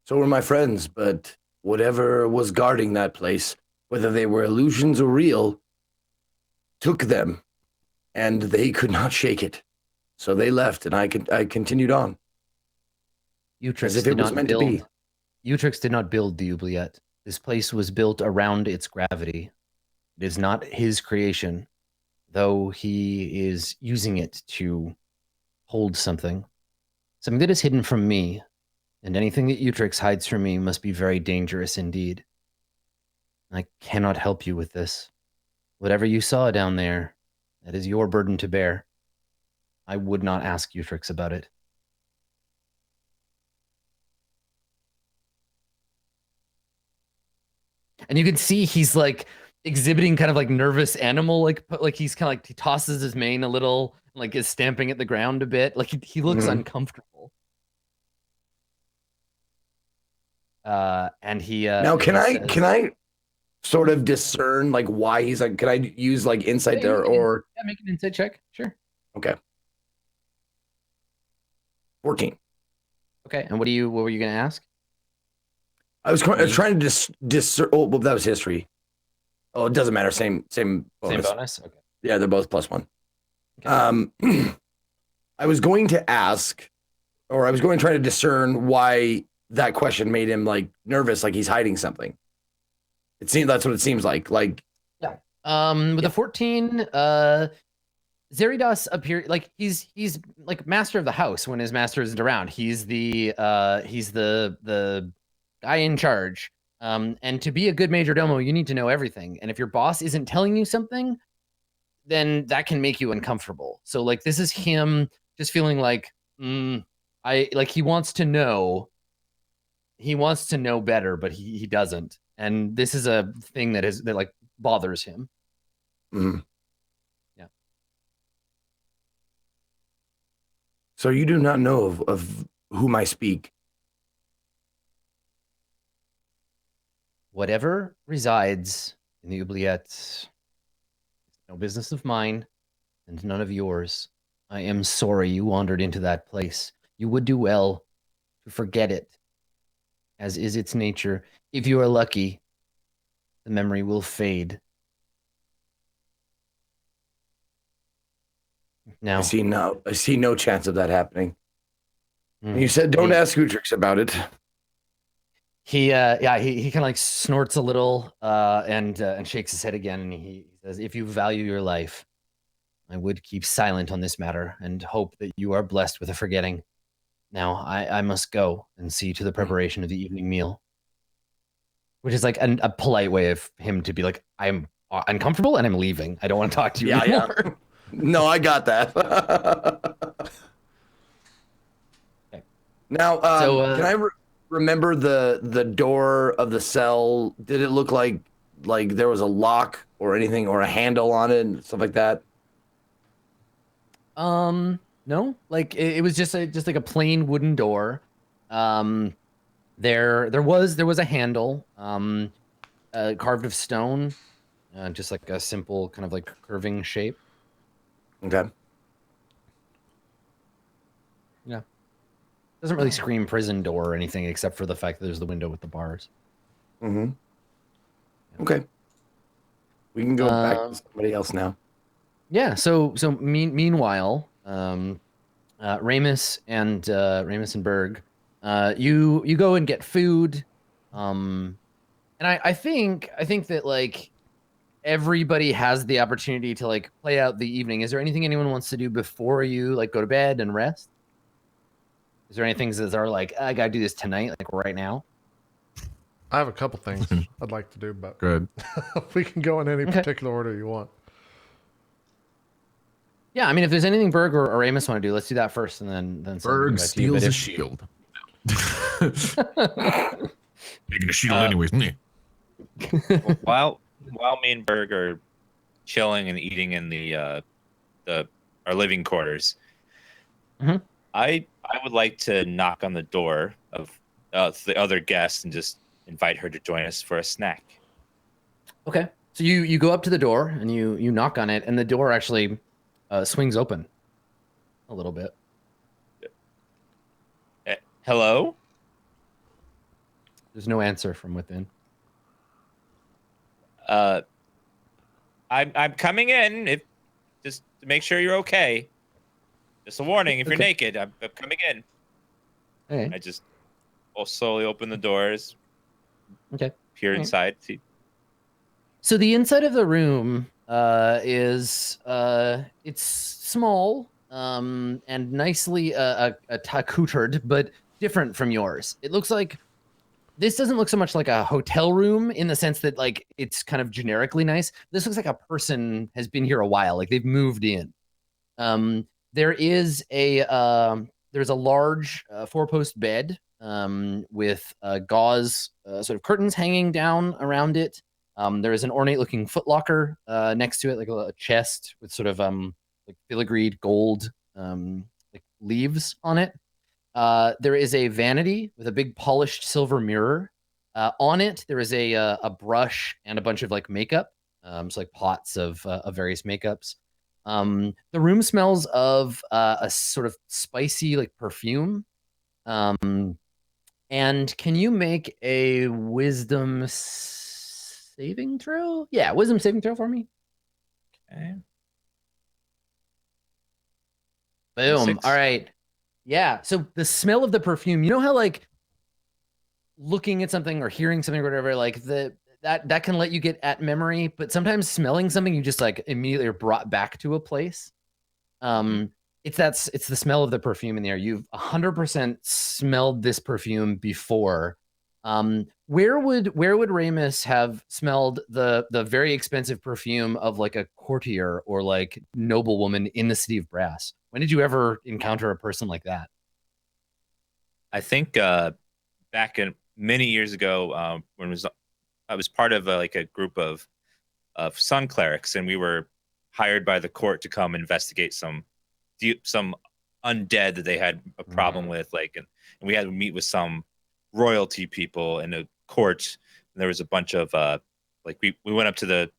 So were my friends, but whatever was guarding that place, whether they were illusions or real, took them, and they could not shake it. So they left, and I continued on. As if it was meant to be. Utrix did not build the oubliette. This place was built around its gravity. It is not his creation, though he is using it to hold something. Something that is hidden from me, and anything that Utrix hides from me must be very dangerous indeed. I cannot help you with this. Whatever you saw down there, that is your burden to bear. I would not ask Utrix about it. And you can see he's like exhibiting kind of like nervous animal, like he's kind of like he tosses his mane a little, like is stamping at the ground a bit, like he looks uncomfortable. And he now can I sort of discern like why he's like? Can I use like insight there or make an insight check? Sure. Okay. 14. Okay, and what were you gonna ask? I was trying to discern. Oh, well, that was history. Oh, it doesn't matter. Same bonus. Same bonus. Okay. Yeah, they're both +1. Okay. I was going to ask, or I was going to try to discern why that question made him like nervous, like he's hiding something. It seems that's what it seems like. Like, yeah. With a 14, Zeridas appear like he's like master of the house when his master isn't around. He's the guy in charge. And to be a good major domo, you need to know everything. And if your boss isn't telling you something, then that can make you uncomfortable. So like this is him just feeling like he wants to know. He wants to know better, but he doesn't. And this is a thing that like bothers him. mm. Yeah. So you do not know of whom I speak. Whatever resides in the oubliette is no business of mine and none of yours. I am sorry you wandered into that place. You would do well to forget it, as is its nature. If you are lucky, the memory will fade. Now, I see no chance of that happening. You said don't ask Utrix about it. He kind of like snorts a little and shakes his head again, and he says, if you value your life, I would keep silent on this matter and hope that you are blessed with a forgetting. Now I must go and see to the preparation of the evening meal, which is like a polite way of him to be like, I'm uncomfortable and I'm leaving. I don't want to talk to you anymore. No, I got that. Okay. Now, So, can I remember the door of the cell? Did it look like there was a lock or anything or a handle on it and stuff like that? No, like it was just like a plain wooden door. There was a handle, carved of stone, just like a simple kind of like curving shape. Okay. Yeah. Doesn't really scream prison door or anything except for the fact that there's the window with the bars. Mm-hmm. Okay. We can go back to somebody else now. Yeah. So meanwhile, Ramus and Berg, you go and get food, and I think that like everybody has the opportunity to like play out the evening. Is there anything anyone wants to do before you like go to bed and rest? Is there any things that are like I gotta do this tonight, like right now? I have a couple things I'd like to do, but Good. we can go in any Okay. particular order you want. Yeah, I mean, if there's anything Berg or Amos want to do, let's do that first, and then Berg steals a a shield. Making a shield anyways, isn't he? While me and Berg are chilling and eating in our living quarters, Mhm. I would like to knock on the door of the other guest and just invite her to join us for a snack. Okay. So you go up to the door and you knock on it, and the door actually swings open a little bit. Hello? There's no answer from within. I'm coming in. If just to make sure you're okay. Just a warning: if you're Okay. naked, I'm coming in. Okay. I just will slowly open the doors, Okay. peer Alright. inside. See. So the inside of the room is it's small and nicely accoutered, but different from yours. It looks like this doesn't look so much like a hotel room in the sense that like it's kind of generically nice. This looks like a person has been here a while, like they've moved in. There is there's a large four-post bed with gauze sort of curtains hanging down around it. There is an ornate-looking footlocker next to it, like a chest with sort of like filigreed gold like leaves on it. There is a vanity with a big polished silver mirror. On it, there is a brush and a bunch of like makeup, so like pots of various makeups. The room smells of a sort of spicy like perfume. And can you make a wisdom saving throw? Yeah, wisdom saving throw for me. Okay. Boom. 6. All right. Yeah. So the smell of the perfume, you know how like looking at something or hearing something or whatever, like that can let you get at memory, but sometimes smelling something you just like immediately are brought back to a place. It's the smell of the perfume in the air. You've 100% smelled this perfume before. Where would Ramus have smelled the very expensive perfume of like a courtier or like noblewoman in the city of Brass? When did you ever encounter a person like that? I think back in many years ago, when I was part of like a group of sun clerics, and we were hired by the court to come investigate some undead that they had a problem with, like, and we had to meet with some royalty people in a court, and there was a bunch of like we went up to the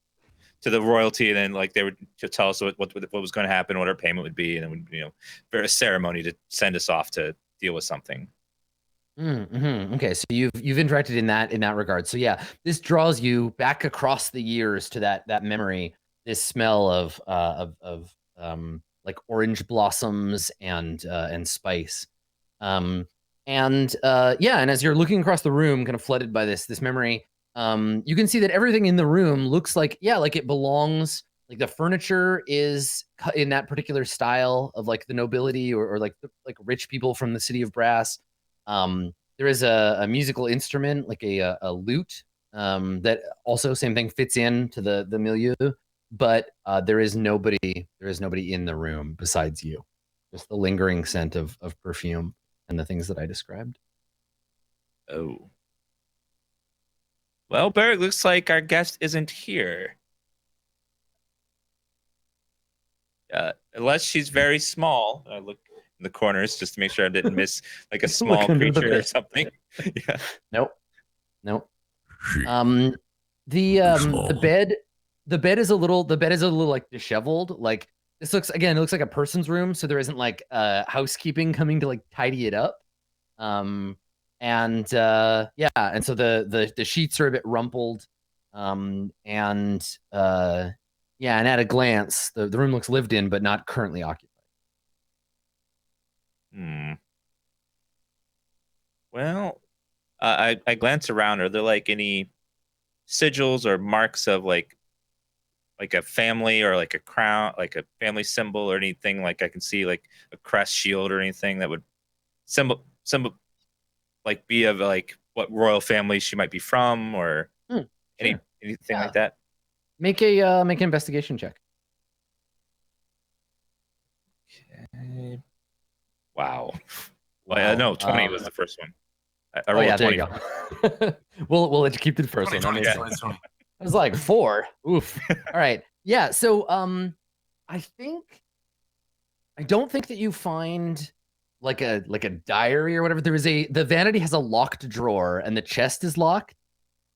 royalty, and then like they would to tell us what was going to happen, what our payment would be, and then for a ceremony to send us off to deal with something. Okay, so you've interacted in that regard. So yeah, this draws you back across the years to that memory. This smell of like orange blossoms and spice. And and as you're looking across the room, kind of flooded by this memory, you can see that everything in the room looks like like it belongs. Like the furniture is cut in that particular style of like the nobility or like rich people from the city of Brass. There is a musical instrument, like a lute, that also same thing fits into the milieu. but there is nobody. There is nobody in the room besides you. Just the lingering scent of perfume and the things that I described. Oh. Well, Berg, looks like our guest isn't here. Unless she's very small. I look in the corners just to make sure I didn't miss like a small under the creature or bed. something. Yeah. Nope. She The small. the bed is a little like disheveled. Like this looks it looks like a person's room, so there isn't like housekeeping coming to like tidy it up. And so the sheets are a bit rumpled. And at a glance, the room looks lived in but not currently occupied. Well, I glance around. Are there like any sigils or marks of like a family or like a crown, like a family symbol or anything? Like I can see like a crest, shield, or anything that would symbol like be of like what royal family she might be from, or anything like that. Make an investigation check. Okay. Wow. Well, no, 20 was the first one. I rolled there 20. you go. we'll let you keep the first one. That makes sense. I was like 4. Oof. All right. Yeah. So I don't think that you find like a diary or whatever. The vanity has a locked drawer and the chest is locked.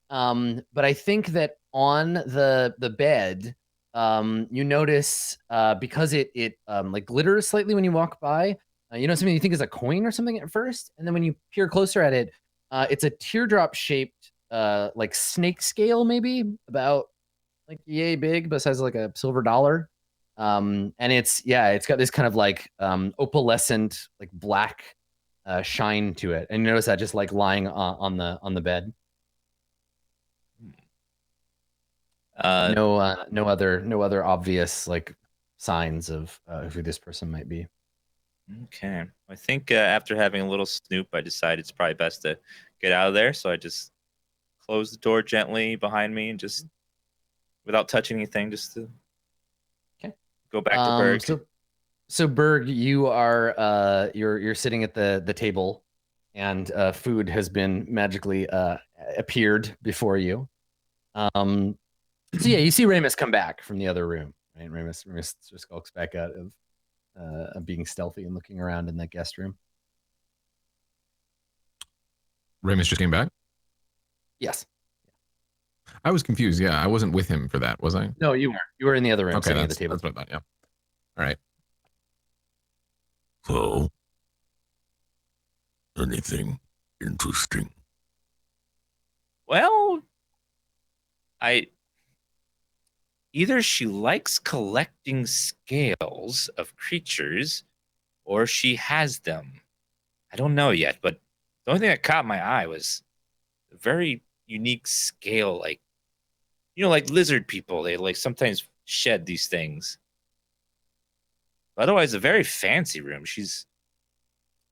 But I think that on the bed, you notice because it like glitters slightly when you walk by. You know, something you think is a coin or something at first, and then when you peer closer at it, it's a teardrop shaped like snake scale, maybe about like yay big, but size like a silver dollar. And it's got this kind of like opalescent like black shine to it, and you notice that just like lying on the bed. No other obvious like signs of who this person might be. Okay. I think after having a little snoop, I decided it's probably best to get out of there. So I just closed the door gently behind me and just without touching anything, just to go back to Berg. So Berg, you are you're sitting at the table, and food has been magically appeared before you. So yeah, you see Ramus come back from the other room, right? Ramus just skulks back out of being stealthy and looking around in that guest room. Ramus just came back? Yes. I was confused. Yeah, I wasn't with him for that, was I? No, you weren't. You were in the other room, sitting at the table. That's what I thought, yeah. All right. So, anything interesting? Well, either she likes collecting scales of creatures or she has them. I don't know yet, but the only thing that caught my eye was a very unique scale, like, you know, like lizard people. They like sometimes shed these things. But otherwise, a very fancy room.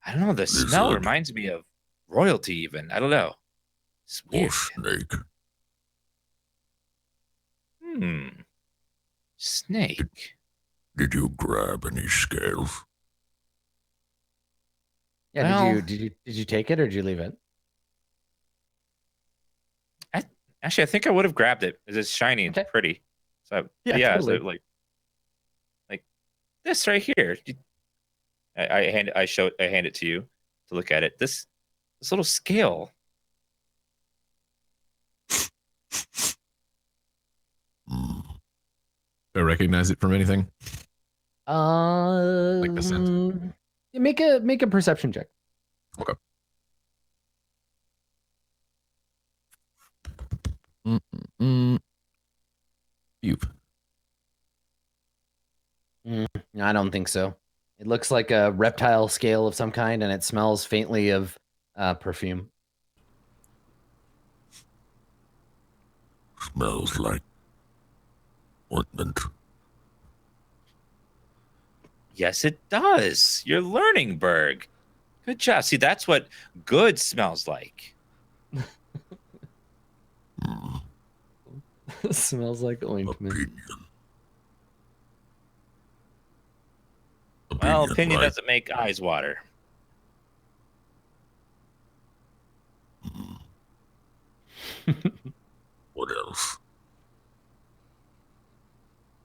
I don't know, the smell Lizard. reminds me of royalty even. I don't know. It's weird. Or snake? Snake. Did you grab any scales? Yeah, Well, did you take it or did you leave it? Actually, I think I would have grabbed it. It's shiny and pretty. So Totally. so like this right here. I hand it to you to look at it. This little scale. Do I recognize it from anything? Like the scent? Make a perception check. Okay. I don't think so. It looks like a reptile scale of some kind, and it smells faintly of perfume. Smells like ointment. Yes, it does. You're learning, Berg. Good job. See, that's what good smells like. Smells like ointment. Opinion. Well, opinion, opinion right? doesn't make eyes water. What else?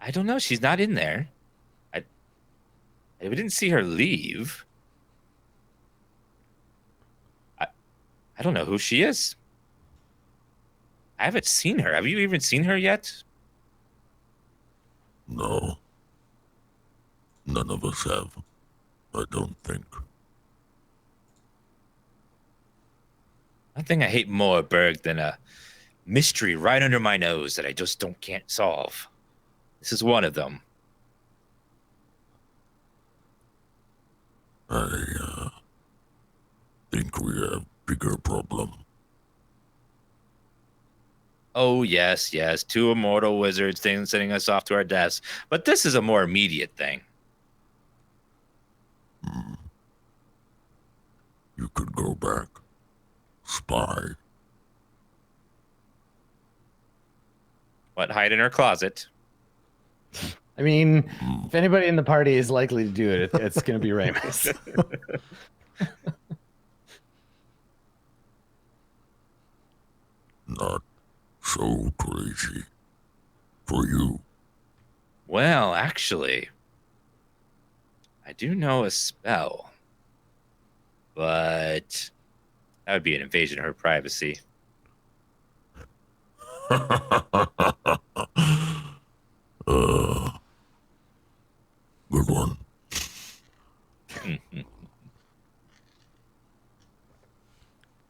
I don't know. She's not in there. We didn't see her leave. I don't know who she is. I haven't seen her. Have you even seen her yet? No. None of us have. I don't think. Nothing I hate more, Berg, than a mystery right under my nose that I just can't solve. This is one of them. I think we have bigger problem. Oh, yes, yes. 2 immortal wizards sending us off to our deaths. But this is a more immediate thing. You could go back. Spy. What, hide in her closet? I mean, if anybody in the party is likely to do it, it's going to be Ramus. Not so crazy. For you. Well, actually, I do know a spell. But that would be an invasion of her privacy. Good one.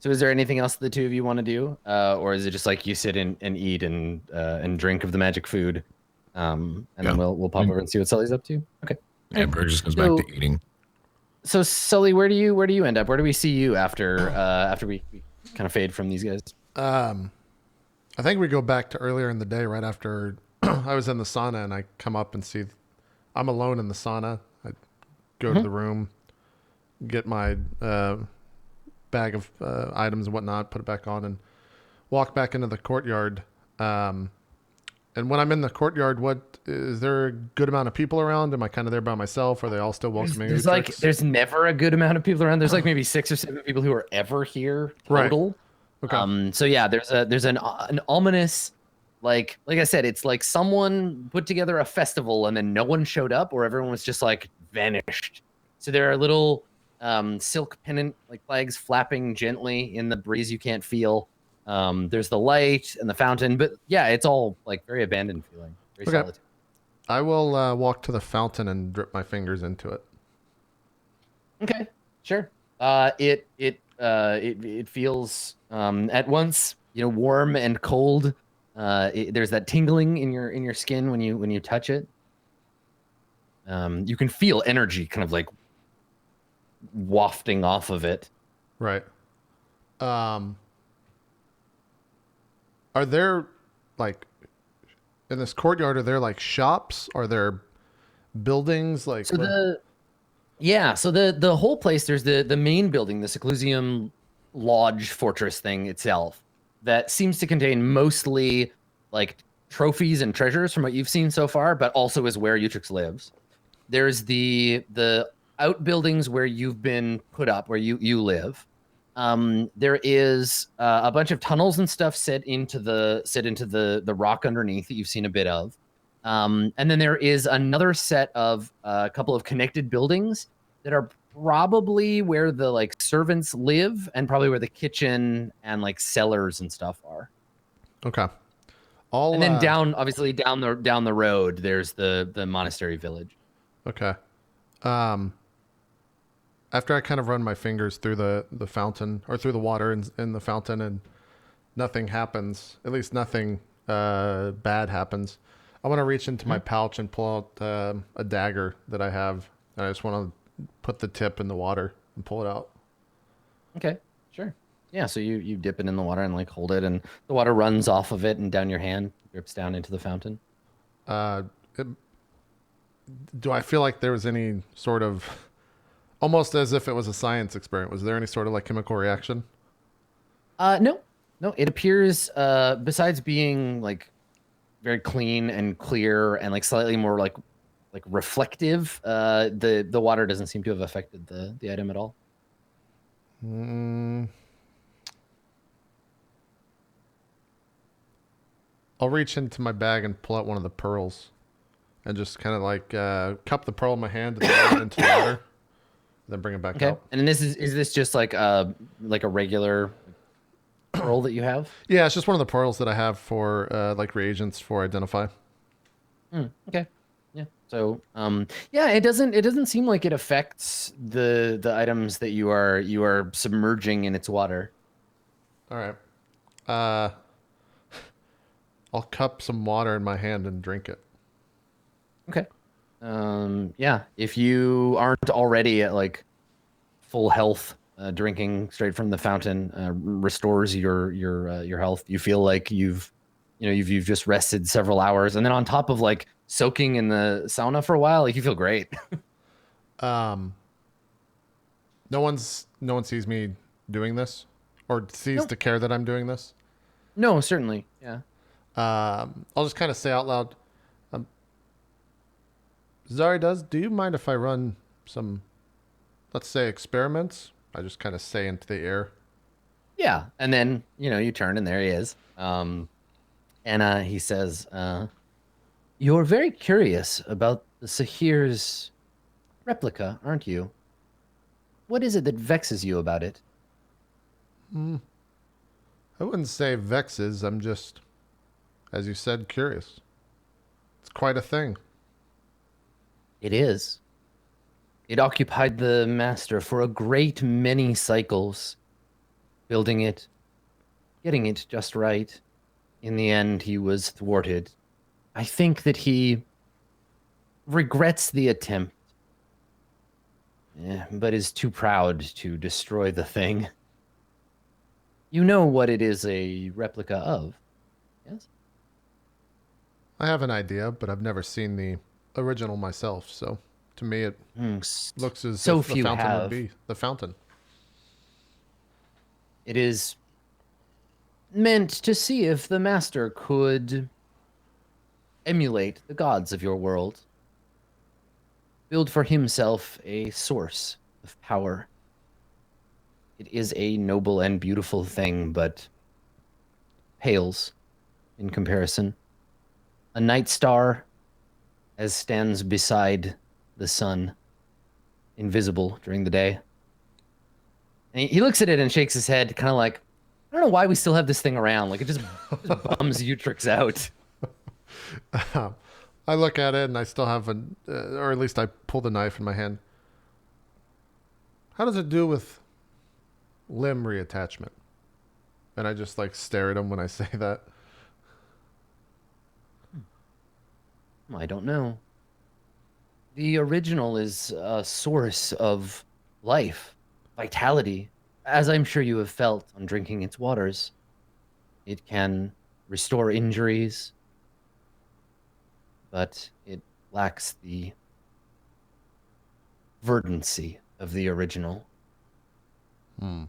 So is there anything else the two of you want to do? Or is it just like you sit and eat and drink of the magic food? And then we'll pop over and see what Sully's up to? Okay. Yeah, Bird just goes back to eating. So Sully, where do you end up? Where do we see you after we kind of fade from these guys? I think we go back to earlier in the day, right after I was in the sauna, and I come up and see I'm alone in the sauna. I go to the room, get my bag of items and whatnot, put it back on, and walk back into the courtyard. And when I'm in the courtyard, what is there a good amount of people around? Am I kind of there by myself? Are they all still welcoming? There's never a good amount of people around. There's like maybe 6 or 7 people who are ever here total. Right. Okay. So yeah, there's an ominous, like I said, it's like someone put together a festival and then no one showed up, or everyone was just like vanished. So there are little silk pennant like flags flapping gently in the breeze you can't feel. There's the light and the fountain, but yeah, it's all like very abandoned feeling. Very solid. I will walk to the fountain and drip my fingers into it. Okay, sure. It feels at once warm and cold. There's that tingling in your skin when you touch it. You can feel energy kind of like wafting off of it. Right. Are there, like, in this courtyard, are there, like, shops? Are there buildings? Like, so the whole place, there's the main building, the Seclusium Lodge Fortress thing itself, that seems to contain mostly, like, trophies and treasures from what you've seen so far, but also is where Utrix lives. There's the outbuildings where you've been put up, where you live. There is a bunch of tunnels and stuff set into the rock underneath that you've seen a bit of. And then there is another set of a couple of connected buildings that are probably where the like servants live and probably where the kitchen and like cellars and stuff are. Okay. And then down the road, there's the monastery village. Okay. After I kind of run my fingers through the fountain or through the water in the fountain and nothing happens, at least nothing bad happens, I want to reach into my pouch and pull out a dagger that I have. And I just want to put the tip in the water and pull it out. Okay, sure. Yeah, so you dip it in the water and like hold it, and the water runs off of it and down your hand, drips down into the fountain. Do I feel like there was any sort of, almost as if it was a science experiment, was there any sort of like chemical reaction? No. It appears, besides being like very clean and clear and like slightly more like like reflective. The water doesn't seem to have affected the item at all. I'll reach into my bag and pull out one of the pearls, and just kind of like cup the pearl in my hand and throw it into the water, then bring it back out. And then is this just like a regular pearl that you have? Yeah, it's just one of the pearls that I have for like reagents for identify. Okay. Yeah. So yeah, it doesn't seem like it affects the items that you are submerging in its water. All right. I'll cup some water in my hand and drink it. Okay. Yeah, if you aren't already at like full health, drinking straight from the fountain restores your health. You feel like you've just rested several hours, and then on top of like soaking in the sauna for a while, like you feel great. No one sees me doing this, or sees the care that I'm doing this. No, certainly, yeah. I'll just kind of say out loud, Zari, do you mind if I run some, let's say, experiments? I just kind of say into the air. Yeah, and then you turn and there he is. And he says, "You're very curious about the Sahir's replica, aren't you? What is it that vexes you about it?" I wouldn't say vexes. I'm just, as you said, curious. It's quite a thing. It is. It occupied the master for a great many cycles, building it, getting it just right. In the end, he was thwarted. I think that he regrets the attempt, but is too proud to destroy the thing. You know what it is a replica of, yes? I have an idea, but I've never seen the original myself, so to me it looks as so if the few fountain have. would be the fountain. It is meant to see if the master could emulate the gods of your world, build for himself a source of power. It is a noble and beautiful thing, but pales in comparison. A night star as stands beside the sun, invisible during the day. And he looks at it and shakes his head, kind of like, I don't know why we still have this thing around. Like, it just bums Utrix out. I look at it and I still have or at least I pull the knife in my hand. How does it do with limb reattachment? And I just like stare at him when I say that. I don't know. The original is a source of life, vitality, as I'm sure you have felt on drinking its waters. It can restore injuries, but it lacks the verdancy of the original. I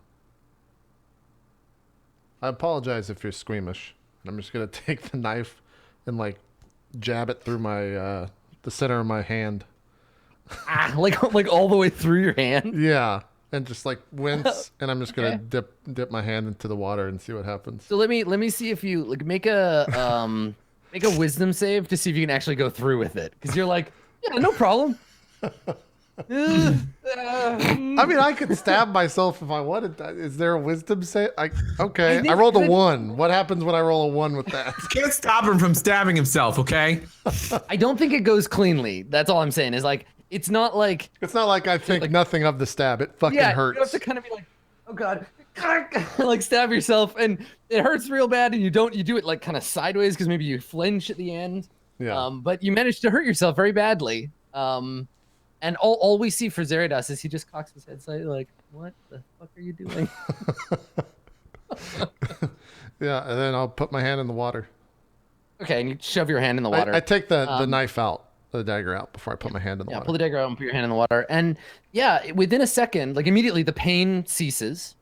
apologize if you're squeamish. I'm just gonna take the knife and like jab it through my the center of my hand. Like all the way through your hand? Yeah, and just like wince, and I'm just gonna dip my hand into the water and see what happens. So let me see if you like make a wisdom save to see if you can actually go through with it, because you're like, yeah, no problem. I mean, I could stab myself if I wanted. Is there a wisdom save? Okay, I rolled a 1. What happens when I roll a 1 with that? Can't stop him from stabbing himself, okay? I don't think it goes cleanly. That's all I'm saying. Is like it's not like I think nothing of the stab. It fucking hurts. You have to kind of be like, oh god, like stab yourself, and it hurts real bad, and you do it like kind of sideways because maybe you flinch at the end. Yeah. But you managed to hurt yourself very badly. And all we see for Zeridas is he just cocks his head slightly like, what the fuck are you doing? Yeah, and then I'll put my hand in the water. Okay, and you shove your hand in the water. I take the knife out, the dagger out before I put my hand in the water. Yeah, pull the dagger out and put your hand in the water. And yeah, within a second, like immediately the pain ceases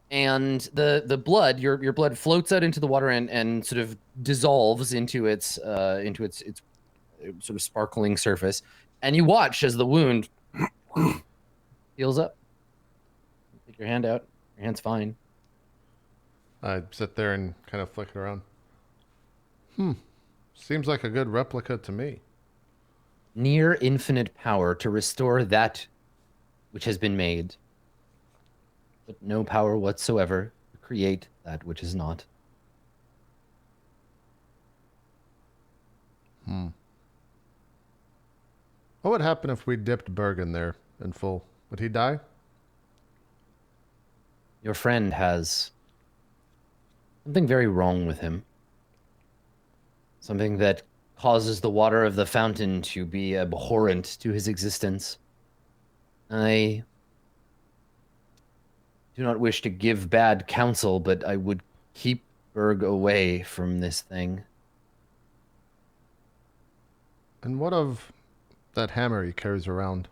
and the blood, your blood floats out into the water and sort of dissolves into its sort of sparkling surface. And you watch as the wound heals up. Take your hand out. Your hand's fine. I sit there and kind of flick it around. Seems like a good replica to me. Near infinite power to restore that which has been made, but no power whatsoever to create that which is not. What would happen if we dipped Berg in there in full? Would he die? Your friend has something very wrong with him. Something that causes the water of the fountain to be abhorrent to his existence. I do not wish to give bad counsel, but I would keep Berg away from this thing. And what of that hammer he carries around?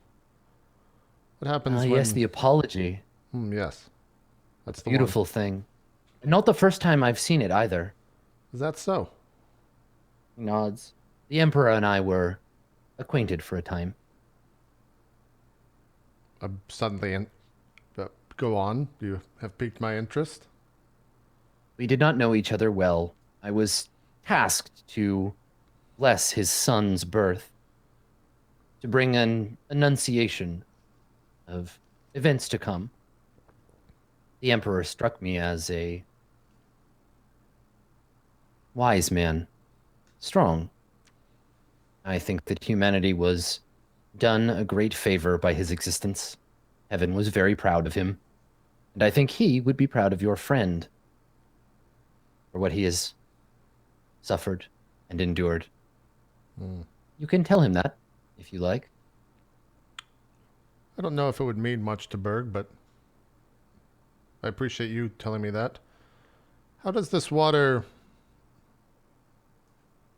What happens when... Yes, the apology. Yes. That's the Beautiful thing. Not the first time I've seen it either. one. Is that so? He nods. The Emperor and I were acquainted for a time. Suddenly, go on. You have piqued my interest. We did not know each other well. I was tasked to bless his son's birth, to bring an annunciation of events to come. The Emperor struck me as a wise man, strong. I think that humanity was done a great favor by his existence. Heaven was very proud of him, and I think he would be proud of your friend for what he has suffered and endured. You can tell him that, if you like. I don't know if it would mean much to Berg, but I appreciate you telling me that. How does this water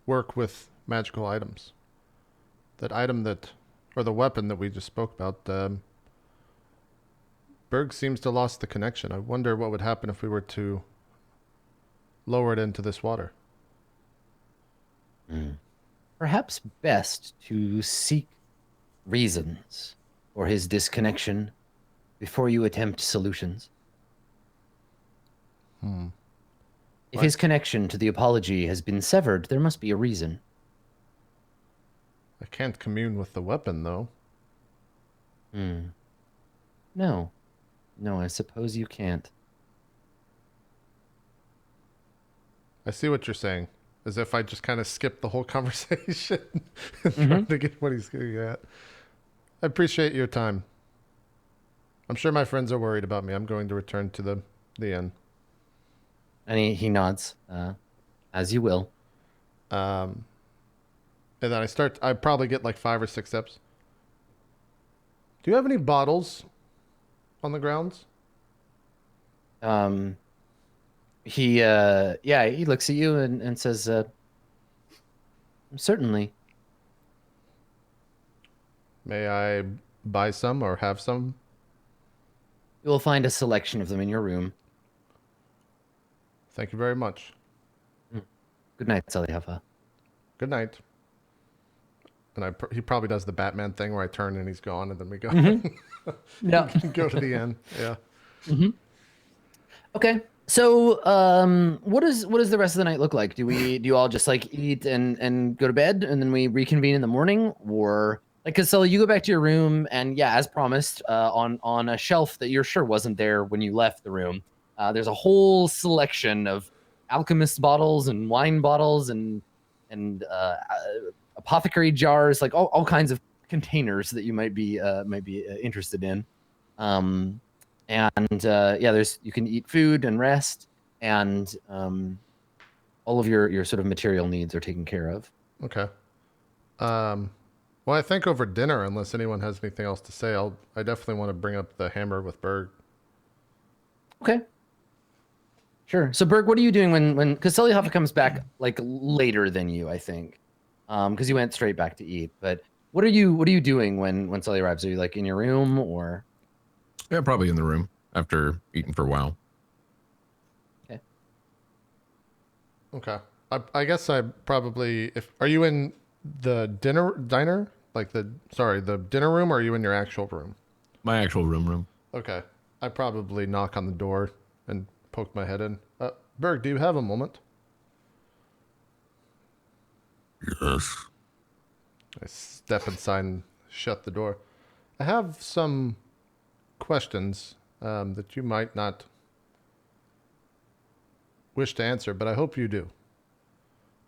work with magical items? That item that, or the weapon that we just spoke about, Berg seems to lost the connection. I wonder what would happen if we were to lower it into this water. Perhaps best to seek reasons for his disconnection before you attempt solutions. If his connection to the apology has been severed, there must be a reason. I can't commune with the weapon, though. No. No, I suppose you can't. I see what you're saying. As if I just kind of skipped the whole conversation and trying to get what he's getting at. I appreciate your time. I'm sure my friends are worried about me. I'm going to return to the inn. And he nods, as you will. And then I probably get like 5 or 6 steps. Do you have any bottles on the grounds? He looks at you and says, certainly. May I buy some or have some? You will find a selection of them in your room. Thank you very much. Good night, Salihafa. Good night. And he probably does the Batman thing where I turn and he's gone, and then we go Yeah. go to the end. Yeah. Okay. So, what does the rest of the night look like? Do you all just like eat and go to bed, and then we reconvene in the morning, or like, cause so you go back to your room, and yeah, as promised, on a shelf that you're sure wasn't there when you left the room, there's a whole selection of alchemist bottles and wine bottles and apothecary jars, like all kinds of containers that you might be interested in. You can eat food and rest, and all of your sort of material needs are taken care of. Okay. Well, I think over dinner, unless anyone has anything else to say, I definitely want to bring up the hammer with Berg. Okay. Sure. So Berg, what are you doing when because Salihafa comes back like later than you, I think, because you went straight back to eat. But what are you doing when Sully arrives? Are you like in your room or? Yeah, probably in the room after eating for a while. Okay. Okay. I guess I probably are you in the diner Like the dinner room, or are you in your actual room? My actual room. Okay. I probably knock on the door and poke my head in. Berg, do you have a moment? Yes. I step inside and shut the door. I have some questions that you might not wish to answer, but I hope you do.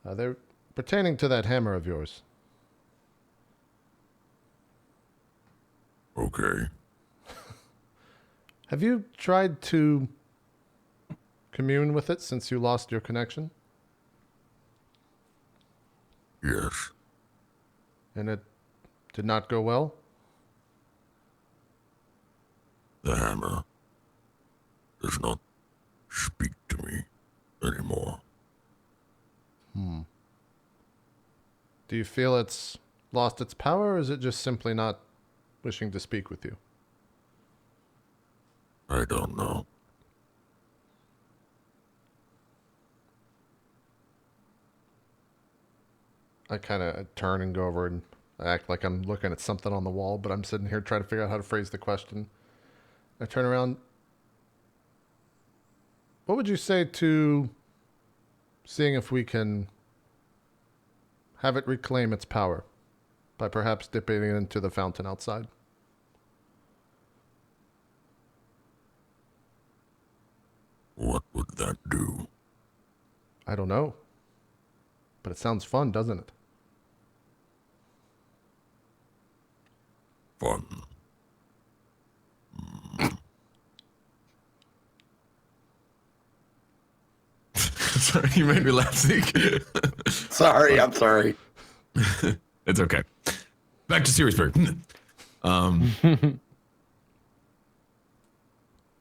They're pertaining to that hammer of yours. Okay. Have you tried to commune with it since you lost your connection? Yes. And it did not go well? The hammer does not speak to me anymore. Do you feel it's lost its power, or is it just simply not wishing to speak with you? I don't know. I kind of turn and go over and act like I'm looking at something on the wall, but I'm sitting here trying to figure out how to phrase the question. I turn around. What would you say to seeing if we can have it reclaim its power by perhaps dipping it into the fountain outside? What would that do? I don't know. But it sounds fun, doesn't it? Fun. Sorry, you made me laugh, Zeke. Sorry, I'm sorry. It's okay. Back to Siriusburg.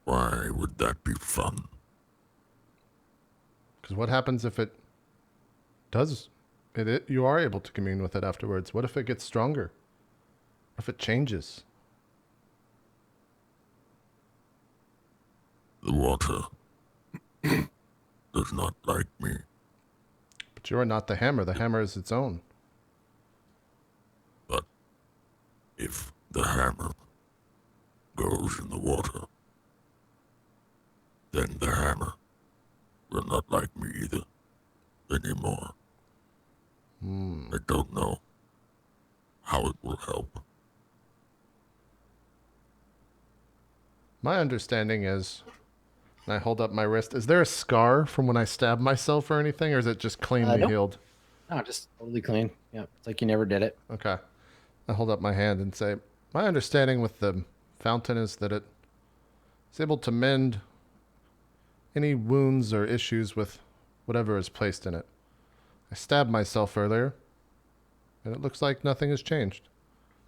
Why would that be fun? Because what happens if it does... you are able to commune with it afterwards? What if it gets stronger? What if it changes? The water does not like me. But you are not the hammer. The hammer is its own. But if the hammer goes in the water, then the hammer will not like me either anymore. I don't know how it will help. My understanding is, and I hold up my wrist, is there a scar from when I stabbed myself or anything, or is it just cleanly Nope. healed? No, just totally clean. Yeah, it's like you never did it. Okay. I hold up my hand and say, my understanding with the fountain is that it is able to mend any wounds or issues with whatever is placed in it. I stabbed myself earlier, and it looks like nothing has changed.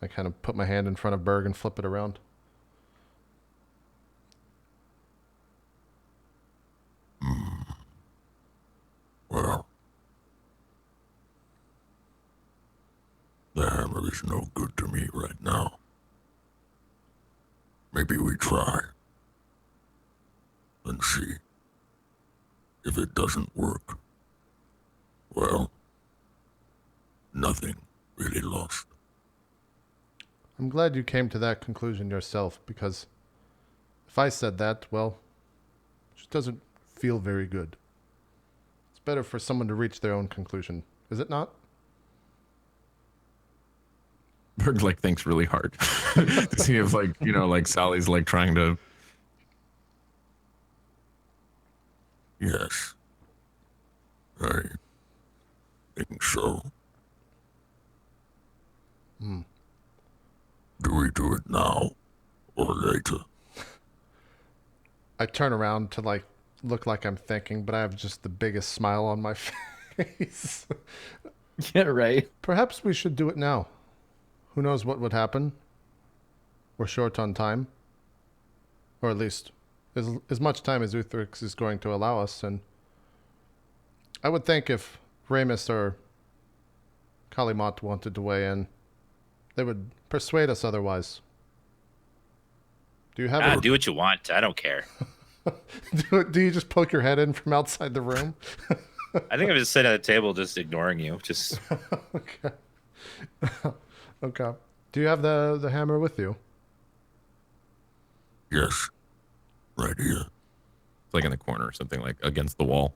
I kind of put my hand in front of Berg and flip it around. Well, the hammer is no good to me right now. Maybe we try and see. If it doesn't work, well, nothing really lost. I'm glad you came to that conclusion yourself, because if I said that, well, it just doesn't feel very good. It's better for someone to reach their own conclusion, is it not? Berg like thinks really hard to see if like Sally's like trying to. Yes, I think so. Do we do it now or later? I turn around to like look like I'm thinking, but I have just the biggest smile on my face. Yeah, right. Perhaps we should do it now. Who knows what would happen? We're short on time. Or at least as much time as Uthrix is going to allow us, and I would think if Ramus or Kalimat wanted to weigh in, they would persuade us otherwise. Do you have Do what you want. I don't care. do you just poke your head in from outside the room? I think I'm just sitting at the table just ignoring you. Just Okay. Okay. Do you have the hammer with you? Yes. Right here. It's like in the corner or something, like against the wall.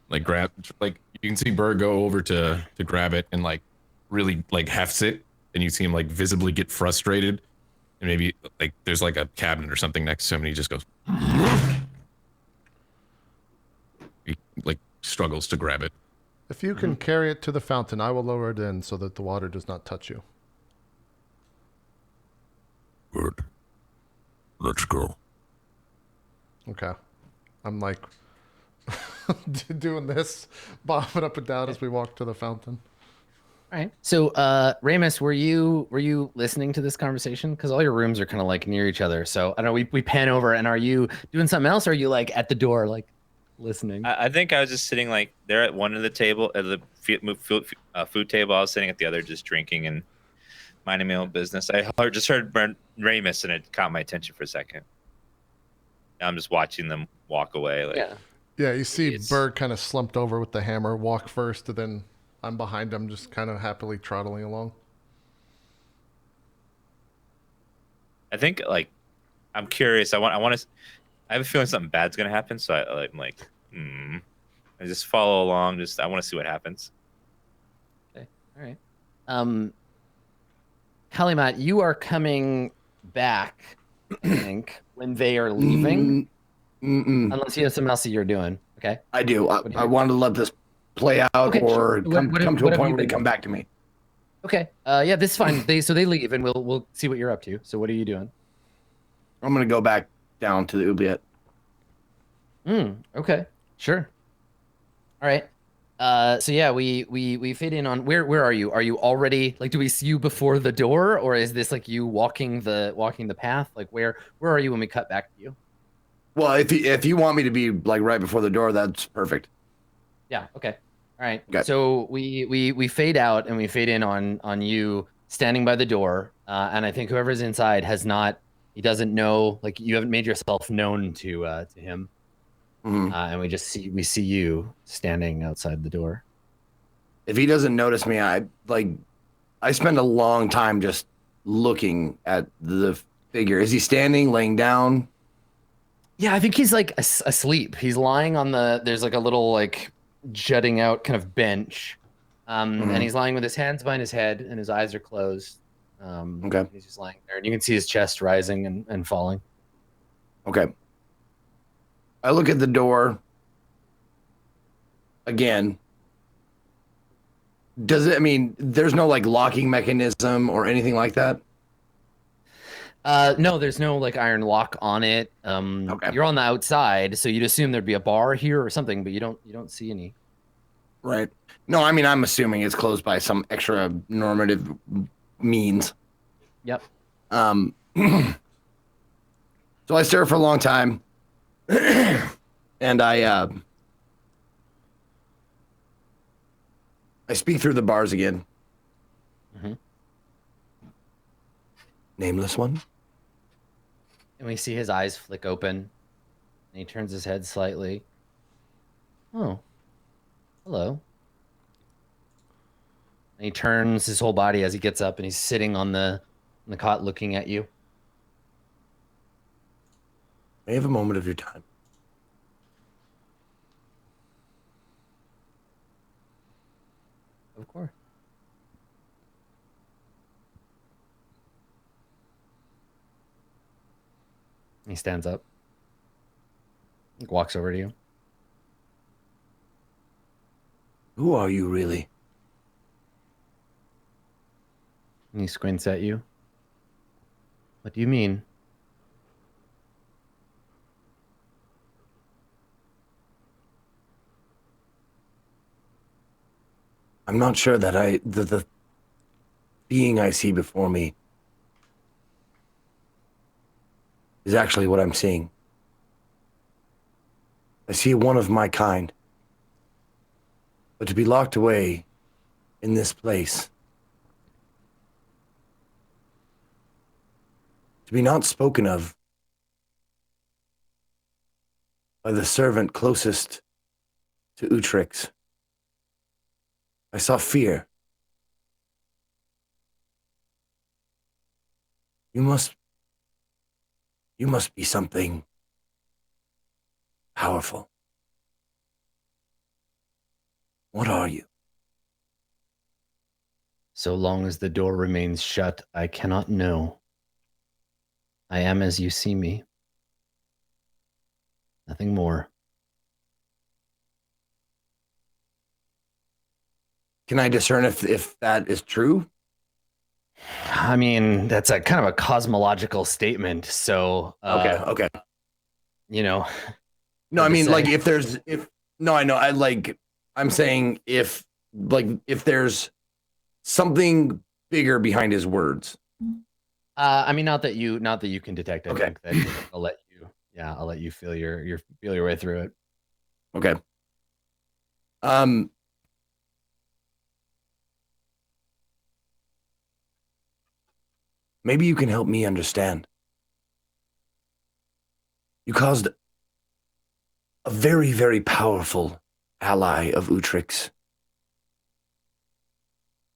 Like grab, like you can see Bird go over to grab it and like really like hefts it, and you see him like visibly get frustrated, and maybe like there's like a cabinet or something next to him, and he just goes. He like struggles to grab it. If you can carry it to the fountain, I will lower it in so that the water does not touch you. Good. Let's go. Okay. I'm like doing this, bobbing up and down as we walk to the fountain. All right. So, Ramus, were you listening to this conversation? Because all your rooms are kind of like near each other. So I don't know. We pan over, and are you doing something else? Or are you like at the door, like listening? I think I was just sitting like there at one of the table at the food table. I was sitting at the other, just drinking and minding my own business. Just heard Ramus, and it caught my attention for a second. Now I'm just watching them walk away. Like, Yeah. Yeah, you see Idiots. Bird kind of slumped over with the hammer, walk first, and then I'm behind him, just kind of happily trotting along. I think like I'm curious. I have a feeling something bad's gonna happen. So I'm like, I just follow along. I want to see what happens. Okay. All right. Kalimat, you are coming back, I think, when they are leaving. Unless you have something else that you're doing. Okay. I do. What do you I do? wanted to let this play out Okay, or sure. come What to a have point you where they been come back to me. Okay. Yeah, this is fine. They leave, and we'll see what you're up to. So what are you doing? I'm going to go back down to the oubliette. Okay. Sure. All right. So yeah, we fit in on where are you? Are you already like, do we see you before the door, or is this like you walking the path? Like where are you when we cut back to you? Well, if you want me to be like right before the door, that's perfect. Yeah. Okay. All right. Okay. So we fade out and we fade in on you standing by the door, and I think whoever's inside he doesn't know, like you haven't made yourself known to him, and we see you standing outside the door. If he doesn't notice me, I spend a long time just looking at the figure. Is he standing, laying down? Yeah, I think he's like asleep. He's lying on there's like a little like jutting out kind of bench, and he's lying with his hands behind his head and his eyes are closed. Okay. He's just lying there, and you can see his chest rising and falling. Okay. I look at the door again. There's no like locking mechanism or anything like that? No, there's no like iron lock on it. Okay. You're on the outside, so you'd assume there'd be a bar here or something, but you don't see any. Right. No, I'm assuming it's closed by some extra normative means. Yep. So I stare for a long time, and I speak through the bars again. Nameless one. And we see his eyes flick open, and he turns his head slightly. Oh, hello. And he turns his whole body as he gets up, and he's sitting on the cot looking at you. May I have a moment of your time? Of course. He stands up, walks over to you. Who are you really? And he squints at you. What do you mean? I'm not sure that the being I see before me is actually what I'm seeing. I see one of my kind. But to be locked away in this place, to be not spoken of by the servant closest to Utrix, I saw fear. You must be something powerful. What are you? So long as the door remains shut, I cannot know. I am as you see me. Nothing more. Can I discern if that is true? I mean, that's a kind of a cosmological statement. So, Okay. you know, No, I hard to mean, say. like, no, I know. I'm saying if there's something bigger behind his words. I mean, not that you can detect. I Okay. think that I'll let you feel your way through it. Okay. Maybe you can help me understand. You caused a very, very powerful ally of Utrix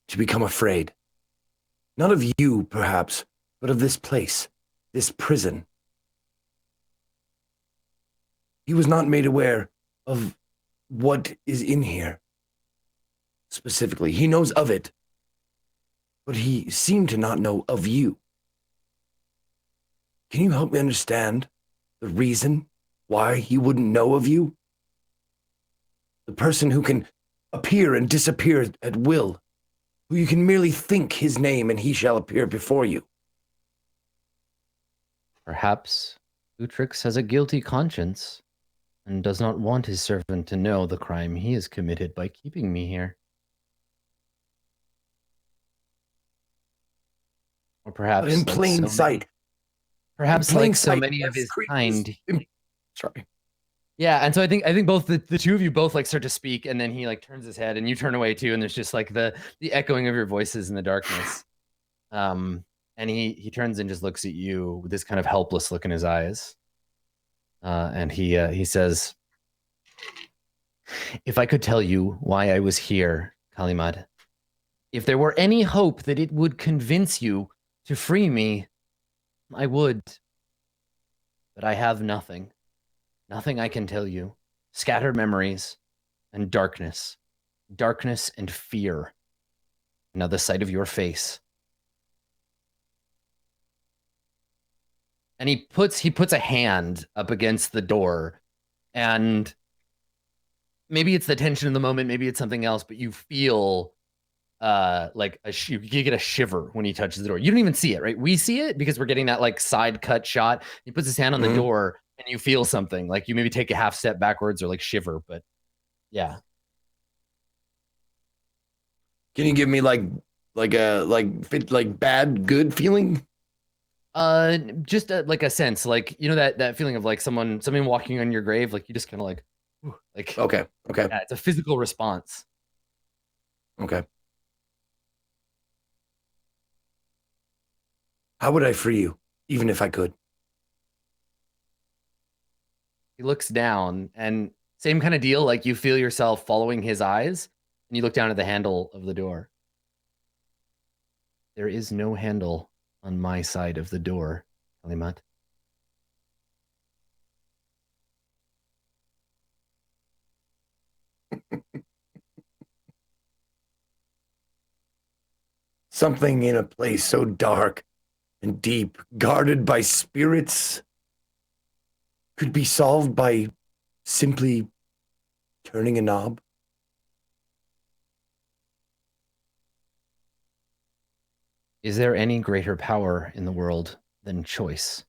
to become afraid. Not of you, perhaps, but of this place, this prison. He was not made aware of what is in here. Specifically, he knows of it, but he seemed to not know of you. Can you help me understand the reason why he wouldn't know of you? The person who can appear and disappear at will, who you can merely think his name and he shall appear before you. Perhaps Utrix has a guilty conscience and does not want his servant to know the crime he has committed by keeping me here. Or perhaps But in plain sight. Perhaps in plain like so sight, many of this his creature kind. is- Sorry. Yeah, and so I think both the two of you both like start to speak, and then he like turns his head, and you turn away too, and there's just like the echoing of your voices in the darkness. And he turns and just looks at you with this kind of helpless look in his eyes, and he says, "If I could tell you why I was here, Kalimad, if there were any hope that it would convince you to free me, I would. But I have nothing. Nothing I can tell you. Scattered memories and darkness. Darkness and fear. Now the sight of your face." And he puts a hand up against the door, and maybe it's the tension of the moment, maybe it's something else, but you feel like you get a shiver when he touches the door. You don't even see it, right? We see it because we're getting that like side cut shot. He puts his hand on the door, and you feel something. Like you maybe take a half step backwards or like shiver, but yeah. Can you give me like bad, good feeling? Just like a sense, like you know that feeling of like something walking on your grave, like you just kind of like, like Okay. yeah, it's a physical response. Okay. How would I free you, even if I could? He looks down, and same kind of deal. Like you feel yourself following his eyes, and you look down at the handle of the door. There is no handle on my side of the door, Kalimat. Something in a place so dark and deep, guarded by spirits, could be solved by simply turning a knob? Is there any greater power in the world than choice?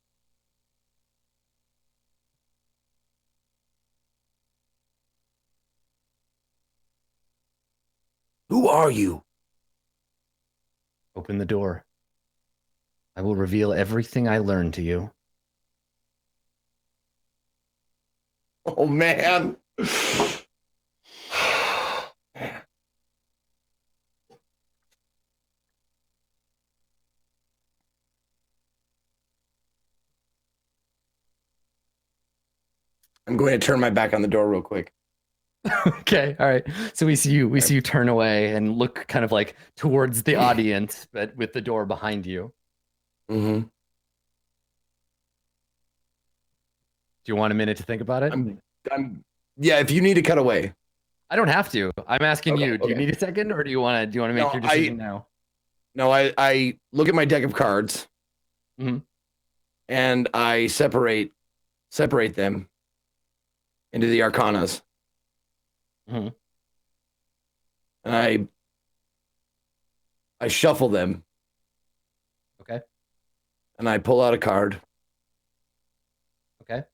Who are you? Open the door. I will reveal everything I learned to you. Oh, man. I'm going to turn my back on the door real quick. Okay, all right. So we see you turn away and look kind of like towards the audience, but with the door behind you. Mm-hmm. Do you want a minute to think about it? Yeah, if you need to cut away. I don't have to. I'm asking Okay, you. Do you okay. need a second, or do you want to make No, your decision now? No, I look at my deck of cards, Mhm. and I separate them into the arcanas, Mhm. and I shuffle them, Okay. and I pull out a card. Okay.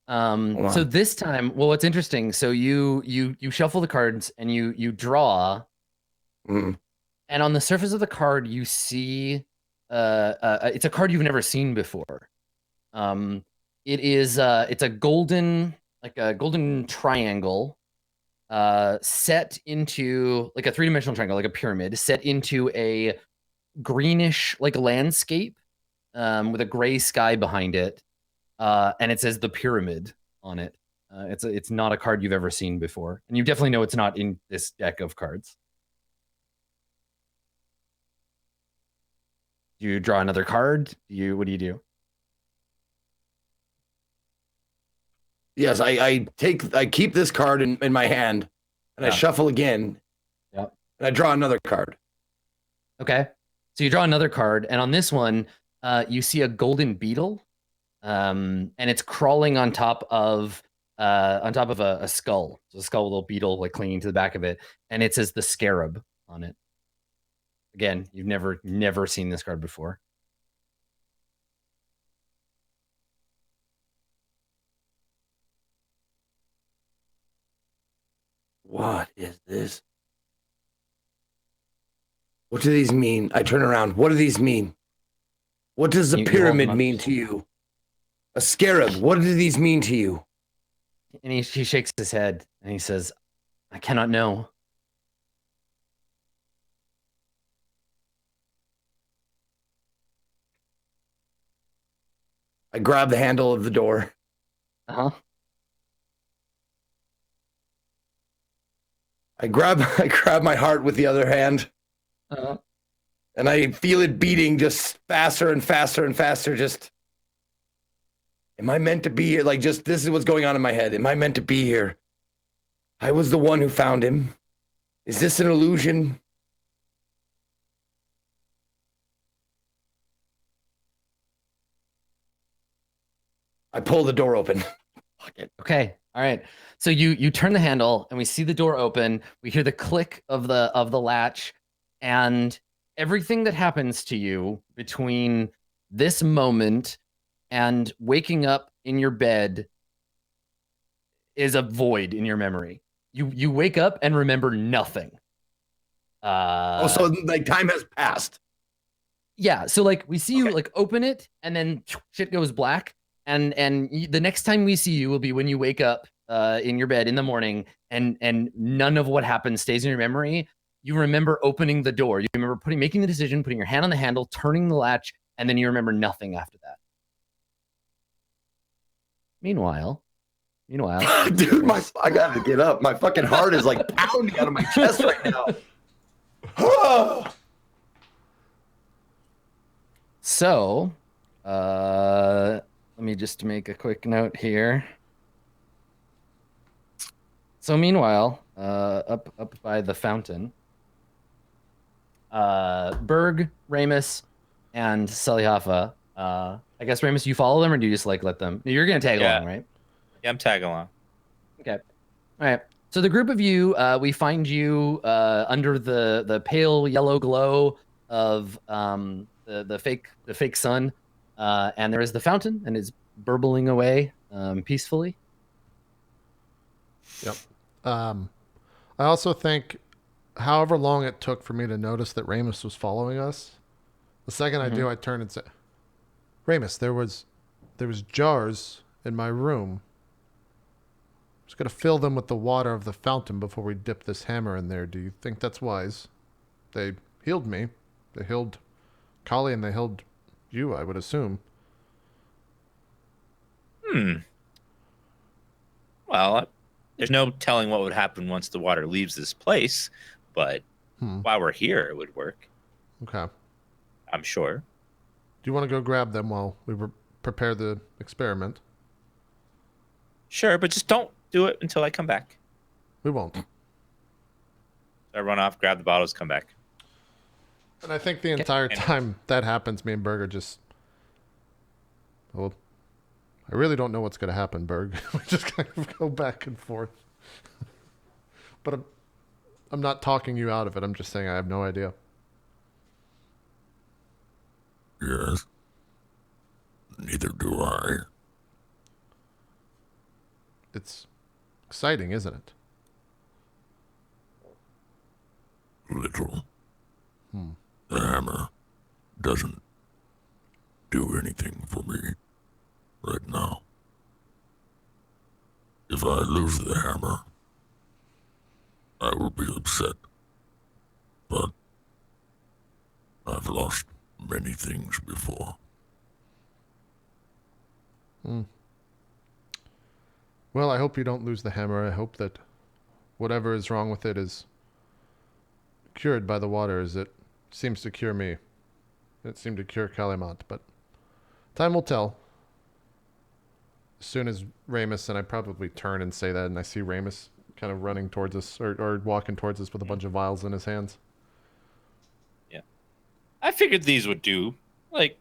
Hold So on. this time, well, what's interesting? So you shuffle the cards and you draw, Mm. and on the surface of the card you see, it's a card you've never seen before. It's a golden triangle, set into like a three-dimensional triangle, like a pyramid, set into a greenish like landscape, with a gray sky behind it. And it says the pyramid on it. It's not a card you've ever seen before, and you definitely know it's not in this deck of cards. Do you draw another card? What do you do? Yes, I keep this card in my hand, and I Yeah. shuffle again. Yep. And I draw another card. Okay, so you draw another card, and on this one, you see a golden beetle, and it's crawling on top of a skull. So a skull with a little beetle like clinging to the back of it, and it says the scarab on it. Again, you've never seen this card before. What is this? What do these mean? I turn around. What do these mean? What does the You hold pyramid them up. mean to you? A scarab. What do these mean to you? And he shakes his head and he says, I cannot know. I grab the handle of the door. Uh-huh. I grab my heart with the other hand, Uh-huh. and I feel it beating just faster and faster and faster. Just, am I meant to be here? Like, just this is what's going on in my head. Am I meant to be here? I was the one who found him. Is this an illusion? I pull the door open. Okay. All right. So you turn the handle and we see the door open. We hear the click of the latch, and everything that happens to you between this moment and waking up in your bed is a void in your memory. You wake up and remember nothing. So like time has passed. Yeah, so like we see you like open it and then shit goes black, and the next time we see you will be when you wake up in your bed in the morning, and none of what happened stays in your memory. You remember opening the door. You remember making the decision, putting your hand on the handle, turning the latch, and then you remember nothing after that. Meanwhile, Dude, I gotta get up. My fucking heart is like pounding out of my chest right now. So, let me just make a quick note here. So meanwhile, up by the fountain, Berg, Ramus, and Salihafa. I guess Ramus, you follow them, or do you just like let them? You're gonna tag along, right? Yeah, I'm tagging along. Okay. All right. So the group of you, we find you under the pale yellow glow of the fake sun, and there is the fountain, and it's burbling away peacefully. Yep. I also think, however long it took for me to notice that Ramus was following us, the second I do, I turn and say, Ramus, there was jars in my room. Just got to fill them with the water of the fountain before we dip this hammer in there. Do you think that's wise? They healed me. They healed Kali and they healed you, I would assume. Well, there's no telling what would happen once the water leaves this place, but while we're here, it would work. Okay. I'm sure. Do you want to go grab them while we prepare the experiment? Sure, but just don't do it until I come back. We won't. I run off, grab the bottles, come back. And I think the entire time that happens, me and Berg are just... Well, I really don't know what's going to happen, Berg. We just kind of go back and forth. But I'm not talking you out of it. I'm just saying I have no idea. Yes. Neither do I. It's exciting, isn't it? Little. The hammer doesn't do anything for me right now. If I lose the hammer, I will be upset. But I've lost many things before. Well, I hope you don't lose the hammer. I hope that whatever is wrong with it is cured by the water as it seems to cure me. It seemed to cure Calimont, but time will tell. As soon as Ramus, and I probably turn and say that, and I see Ramus kind of running towards us, or walking towards us with a bunch of vials in his hands. Yeah. I figured these would do. Like,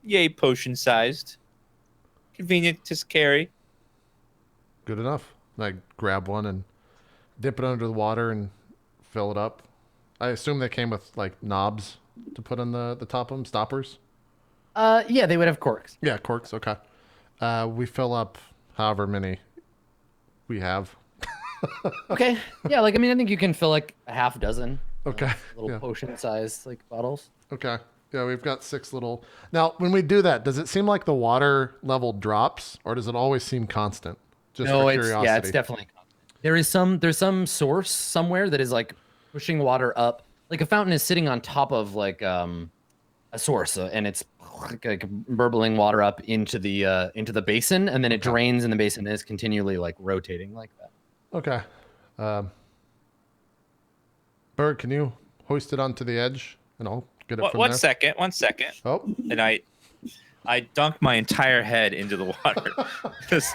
yay, potion-sized. Convenient to carry. Good enough. And I grab one and dip it under the water and fill it up. I assume they came with, like, knobs to put on the top of them, stoppers? Yeah, they would have corks. Yeah, corks, okay. We fill up however many we have. Okay. Yeah, like, I mean, I think you can fill, like, a half dozen. Okay. Little Yeah. potion-sized, like, bottles. Okay. Yeah, we've got 6 little... Now, when we do that, does it seem like the water level drops, or does it always seem constant? Just No, for it's curiosity. yeah, it's definitely constant. There's some source somewhere that is like pushing water up. Like a fountain is sitting on top of like a source, and it's like burbling water up into the basin, and then it drains in the basin, and it's continually like rotating like that. Okay. Berg, can you hoist it onto the edge, and I'll get it from there? One second. Oh. And I dunk my entire head into the water because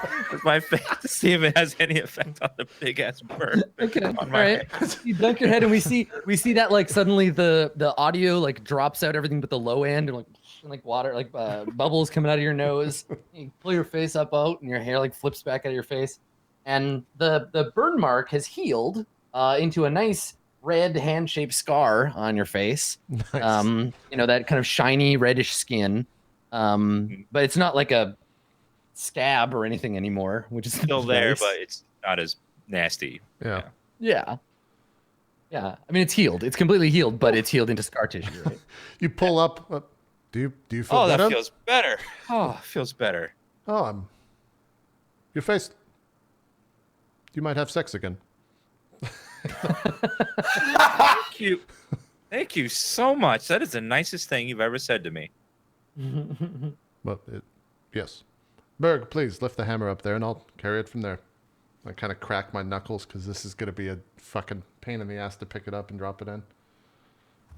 my face to see if it has any effect on the big ass bird. Okay, on all my right. head. You dunk your head, and we see that like suddenly the audio like drops out everything but the low end, and like water like bubbles coming out of your nose. You pull your face up out, and your hair like flips back out of your face, and the burn mark has healed into a nice red hand-shaped scar on your face. Nice. You know, that kind of shiny reddish skin. But it's not like a scab or anything anymore, which is Still there, nice. but it's not as nasty. Yeah. Yeah. I mean, it's healed. It's completely healed, but it's healed into scar tissue, right? You pull up. Do you feel Oh, that better? feels better. Oh, it feels better. Oh, your face. You might have sex again. Thank you. Thank you so much. That is the nicest thing you've ever said to me. Well, yes. Berg, please lift the hammer up there, and I'll carry it from there. I kind of crack my knuckles because this is going to be a fucking pain in the ass to pick it up and drop it in.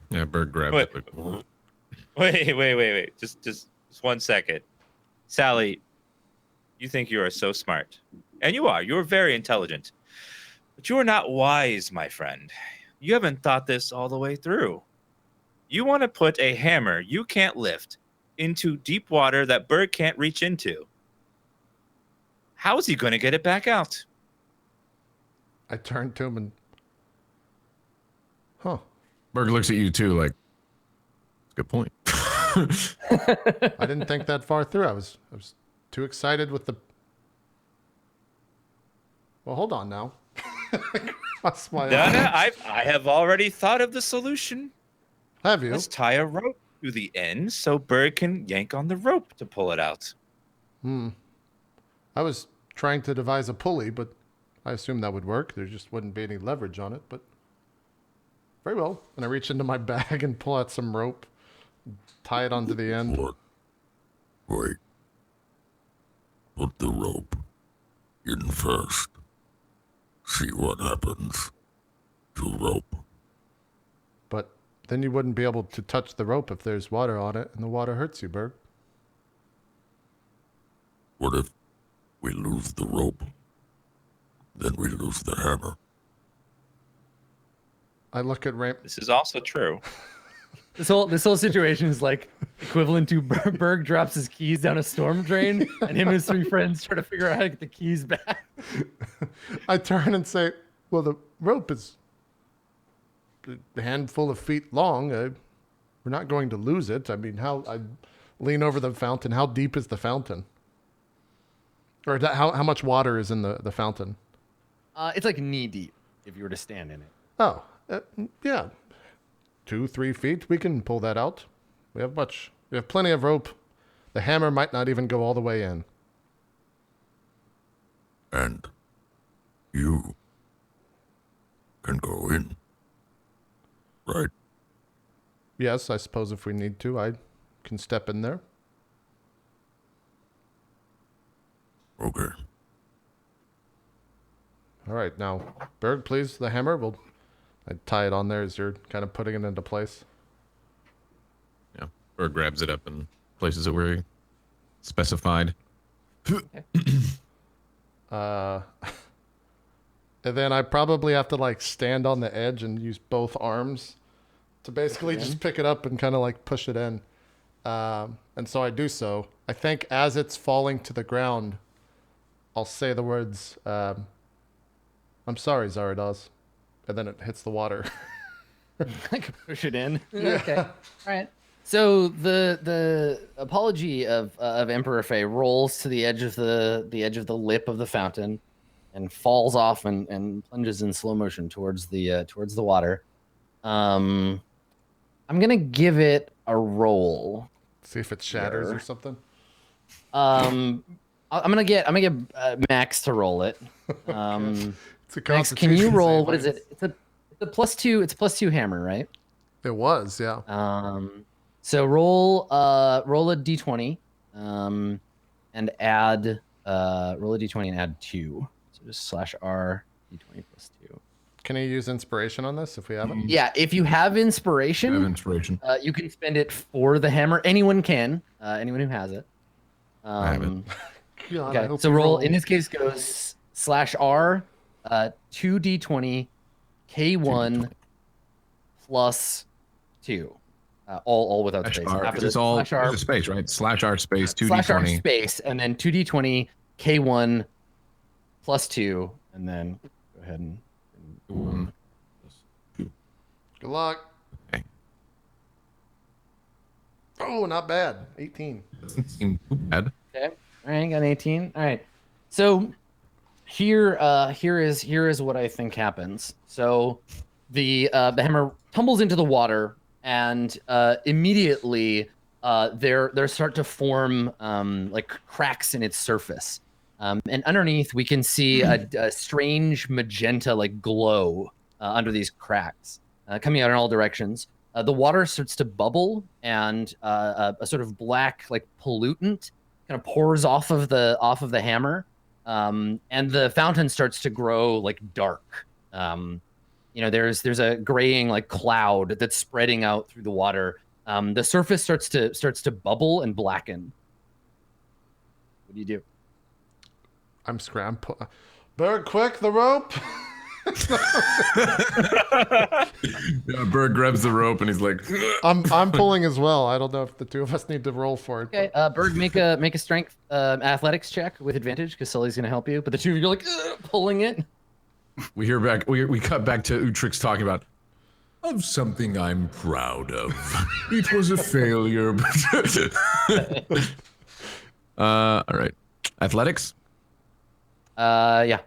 Yeah, Bird grabbed Wait. it. Like, Wait. Just 1 second. Sally, you think you are so smart. And you are. You're very intelligent. But you are not wise, my friend. You haven't thought this all the way through. You want to put a hammer you can't lift into deep water that Bird can't reach into. How is he going to get it back out? I turned to him and... Huh. Bird looks at you too, like, good point. I didn't think that far through. I was too excited with the... Well, hold on now. Cross my No, arms. I have already thought of the solution. Have you? Let's tie a rope to the end so Bird can yank on the rope to pull it out. I was trying to devise a pulley, but I assumed that would work. There just wouldn't be any leverage on it, but very well. And I reach into my bag and pull out some rope, tie it onto the end. What? Wait. Put the rope in first. See what happens to rope. But then you wouldn't be able to touch the rope if there's water on it, and the water hurts you, Berg. What if we lose the rope, then we lose the hammer. I look at Ram. This is also true. This whole situation is like equivalent to Berg drops his keys down a storm drain, and him and his 3 friends try to figure out how to get the keys back. I turn and say, well, the rope is a handful of feet long. We're not going to lose it. I mean, I lean over the fountain. How deep is the fountain? Or how much water is in the fountain? It's like knee deep if you were to stand in it. Oh, yeah. 2-3 feet. We can pull that out. We have plenty of rope. The hammer might not even go all the way in. And you can go in, right? Yes, I suppose if we need to, I can step in there. Okay. All right, now, Berg, please, the hammer. I tie it on there as you're kind of putting it into place. Yeah. Or grabs it up and places it where he specified. And then I probably have to like stand on the edge and use both arms to basically just pick it up and kind of like push it in. And so I do so. I think as it's falling to the ground, I'll say the words, I'm sorry, Zarados. And then it hits the water. I could push it in. Okay. All right. So the apology of Emperor Fey rolls to the edge of the lip of the fountain, and falls off and plunges in slow motion towards the water. I'm gonna give it a roll. See if it shatters or something. I'm gonna get Max to roll it. It's a Max, can you Constitution roll? save, What is it? It's a +2. It's a +2 hammer, right? It was, yeah. So roll a d20, and add roll a d20 and add 2. So just /r d20 +2. Can you use inspiration on this if we have it? Yeah, if you have inspiration, you can spend it for the hammer. Anyone can. Anyone who has it. I have it. God, I Okay, hope so you roll. In this case, goes /r 2d20 k1 +2. All without space. After It's all there's a space, right? /r space 2d20 /r space, and then 2d20 k1 +2, and then go ahead and. Good luck. Okay. Oh, not bad. 18. Doesn't seem too bad. Okay. All right, got an 18. All right. So here is what I think happens. So the hammer tumbles into the water, and immediately there start to form like cracks in its surface. And underneath we can see a strange magenta like glow under these cracks coming out in all directions. The water starts to bubble, and a sort of black like pollutant kind of pours off of the hammer, and the fountain starts to grow like dark. There's a graying like cloud that's spreading out through the water. The surface starts to bubble and blacken. What do you do? I'm scrambling. Berg, quick, the rope. Yeah, Berg grabs the rope and he's like, I'm pulling as well. I don't know if the two of us need to roll for it. Okay, Berg, make a strength athletics check with advantage because Sully's gonna help you. But the two of you are like pulling it. we cut back to Utrix talking about of something I'm proud of. It was a failure, but all right. Athletics? Yeah.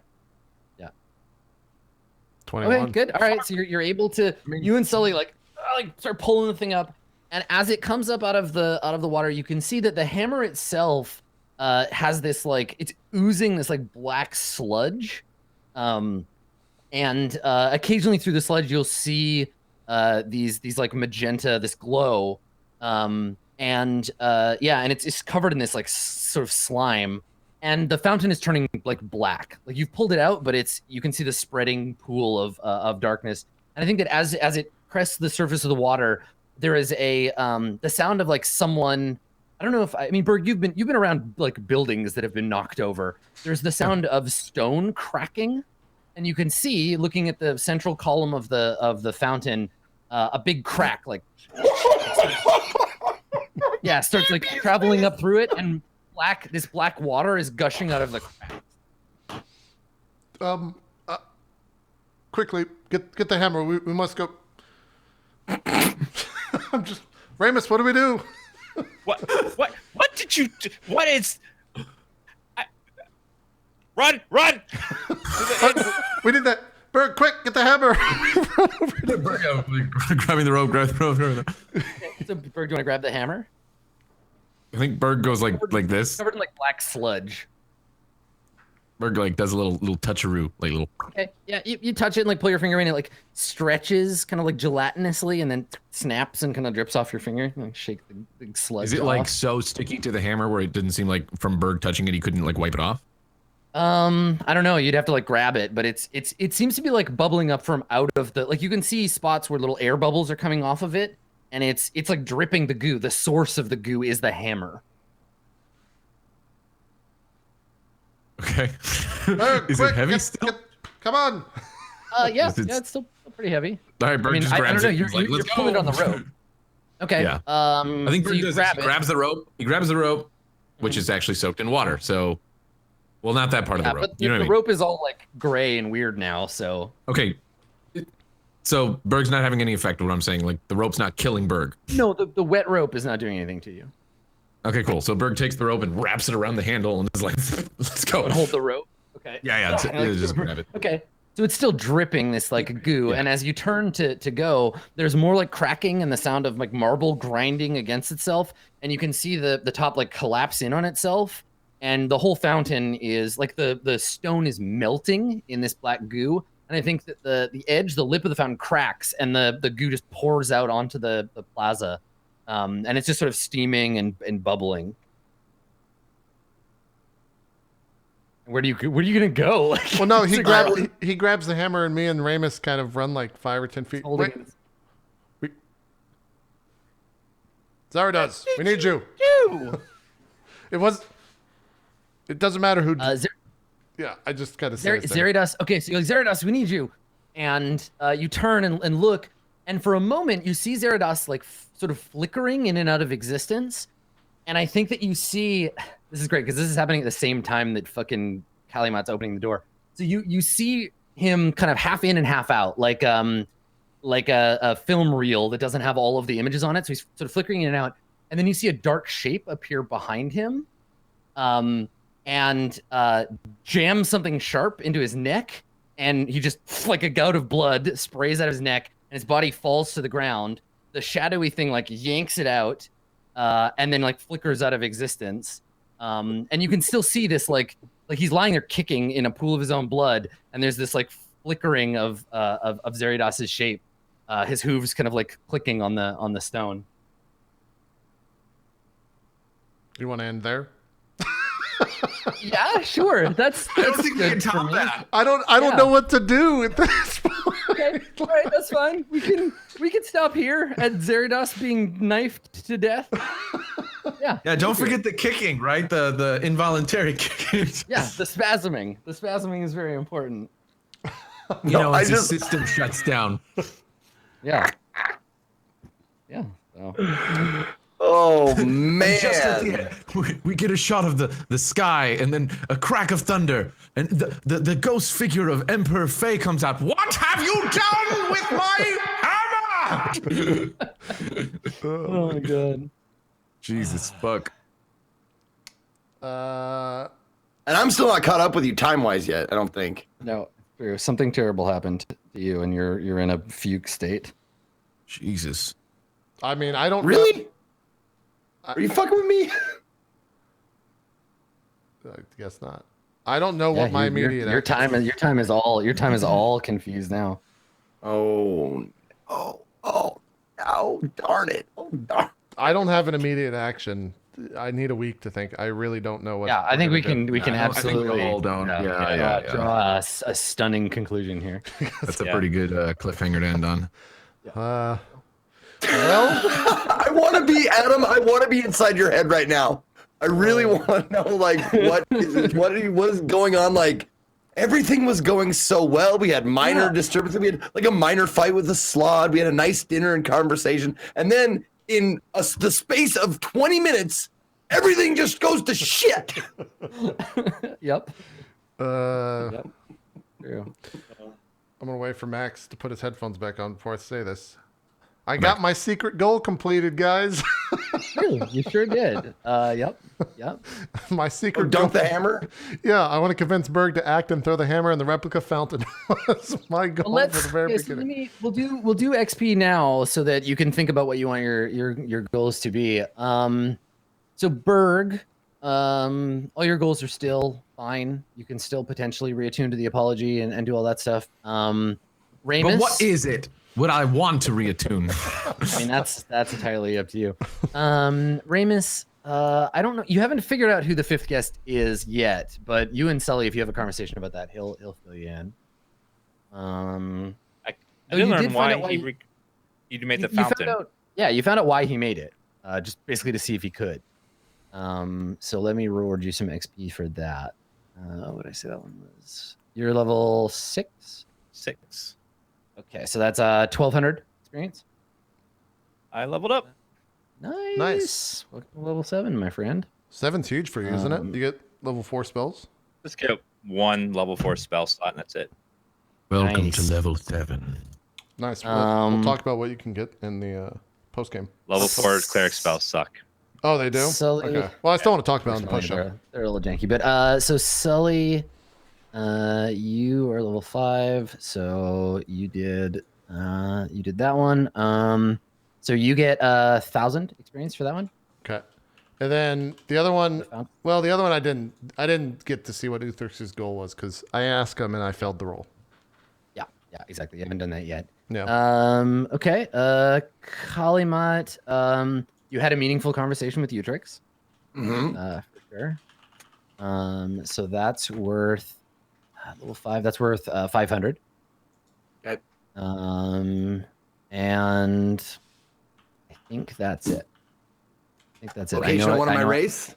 21. Okay, good. All right, so you're able to. You and Sully like start pulling the thing up, and as it comes up out of the water, you can see that the hammer itself has this like it's oozing this like black sludge, and occasionally through the sludge you'll see these like magenta, this glow, and it's covered in this like sort of slime. And the fountain is turning like black. Like you've pulled it out, but you can see the spreading pool of darkness. And I think that as it crests the surface of the water, there is the sound of like someone I don't know if I mean, Berg, you've been around like buildings that have been knocked over. There's the sound of stone cracking, and you can see, looking at the central column of the fountain, a big crack like starts like traveling up through it, and this black water is gushing out of the crack. Quickly, get the hammer. We must go. I'm just Ramus. What do we do? What did you do? What is? Run! We did that. Berg, quick, get the hammer. Grabbing the rope, grab the rope. So, Berg, do you want to grab the hammer? I think Berg goes like this. Covered in like black sludge. Berg like does a little toucheroo, like little. Okay, yeah, you touch it and like pull your finger in, it like stretches kind of like gelatinously and then snaps and kind of drips off your finger. And, like, shake the big sludge. Is it off. like so sticky to the hammer where it didn't seem like from Berg touching it he couldn't like wipe it off? I don't know. You'd have to like grab it, but it seems to be like bubbling up from out of the, like you can see spots where little air bubbles are coming off of it, and it's like dripping the goo. The source of the goo is the hammer. Okay. Berg, Is quick, it heavy still? Come on. Yeah, it's still pretty heavy. All right, Berg just I grabs don't know. it. You're He's like, you're let's pulling go. on the rope. Okay. Yeah. I think so Berg you does grab he it. grabs the rope. He grabs the rope, which is actually soaked in water. So, well, not that part of the rope. But You know what I the mean? rope is all like gray and weird now. So Okay. So Berg's not having any effect on what I'm saying. Like the rope's not killing Berg. no, the wet rope is not doing anything to you. Okay, cool. So Berg takes the rope and wraps it around the handle and is like, let's go. And hold the rope. Okay. Yeah. Just grab it. Okay. So it's still dripping this like goo, Yeah. and as you turn to go, there's more like cracking and the sound of like marble grinding against itself, and you can see the top like collapse in on itself, and the whole fountain is like the stone is melting in this black goo, and I think that the edge, the lip of the fountain cracks, and the goo just pours out onto the plaza, and it's just sort of steaming and bubbling. Where are you gonna go? Like, Well, no, it's he grabs the hammer, and me and Ramus kind of run like 5 or 10 feet. holding Wait. Zarados, we need you. It doesn't matter who. Yeah, I just gotta say. Zarados. Okay, so you're like, Zarados, we need you. And you turn and look, and for a moment you see Zarados like sort of flickering in and out of existence. And I think that you see, this is great because this is happening at the same time that fucking Kalimat's opening the door. So you see him kind of half in and half out, like a film reel that doesn't have all of the images on it. So he's sort of flickering in and out, and then you see a dark shape appear behind him, and jams something sharp into his neck, and he just like a gout of blood sprays out of his neck, and his body falls to the ground. The shadowy thing like yanks it out. And then like flickers out of existence, and you can still see this like he's lying there kicking in a pool of his own blood, and there's this like flickering of Zaridos's shape, his hooves kind of like clicking on the stone. You want to end there? Yeah, sure. That's I don't think we good can for top me. that. I don't know what to do at this point. Okay, all right, that's fine. We can stop here at Zarados being knifed to death. Yeah. Yeah, don't forget the kicking, right? The involuntary kicking. Yeah, the spasming. The spasming is very important. You know, as the system shuts down. Yeah. Yeah. So. Oh And just at the man! end, we get a shot of the sky, and then a crack of thunder, and the ghost figure of Emperor Faye comes out. What have you done with my hammer? Oh my god. Jesus fuck. And I'm still not caught up with you time-wise yet. I don't think. No, true. Something terrible happened to you, and you're in a fugue state. Jesus. I mean, I don't Really? Are you fucking with me? I guess not. I don't know what my immediate. Your time is all confused now. Oh, darn it! Oh, darn. I don't have an immediate action. I need a week to think. I really don't know what. Yeah, I think we can I think absolutely we all don't. draw a stunning conclusion here. That's a pretty good cliffhanger to end on. Well, I want to be Adam. I want to be inside your head right now. I really want to know, like, what is going on? Like, everything was going so well. We had minor disturbances. We had like a minor fight with the Slod. We had a nice dinner and conversation, and then in the space of 20 minutes, everything just goes to shit. Yep. Yep. True. I'm gonna wait for Max to put his headphones back on before I say this. I got my secret goal completed, guys. You sure did. Yep. My secret Dunk goal. the hammer. Yeah, I want to convince Berg to act and throw the hammer in the replica fountain. Was my goal for the very beginning. So we'll do XP now so that you can think about what you want your goals to be. So Berg, all your goals are still fine. You can still potentially reattune to the apology and do all that stuff. Ramus, But what is it? Would I want to reattune? I mean, that's entirely up to you. Ramus, I don't know. You haven't figured out who the fifth guest is yet, but you and Sully, if you have a conversation about that, he'll fill you in. I didn't learn why he made the fountain. You found out why he made it. Just basically to see if he could. So let me reward you some XP for that. What did I say that one was? You're level 6? 6. Okay, so that's 1,200 experience. I leveled up. Nice. Welcome to level 7, my friend. 7's huge for you, isn't it? You get level 4 spells. Just get 1 level 4 spell slot, and that's it. Welcome to level 7. Nice. We'll talk about what you can get in the post game. Level 4 cleric spells suck. Oh, they do? Sully, okay. Well, I still want to talk about it in the post show. They're a little janky, but so Sully, you are level 5, so you did that one. So you get 1,000 experience for that one. Okay. And then the other one, well, the other one I didn't get to see what Utherx's goal was because I asked him and I failed the roll. Yeah, exactly. You haven't done that yet. No. Okay. Kalimat, you had a meaningful conversation with Utrix. Mm-hmm. For sure. So that's worth level 5. That's worth 500. Okay. And I think that's it. Okay, should I want my race?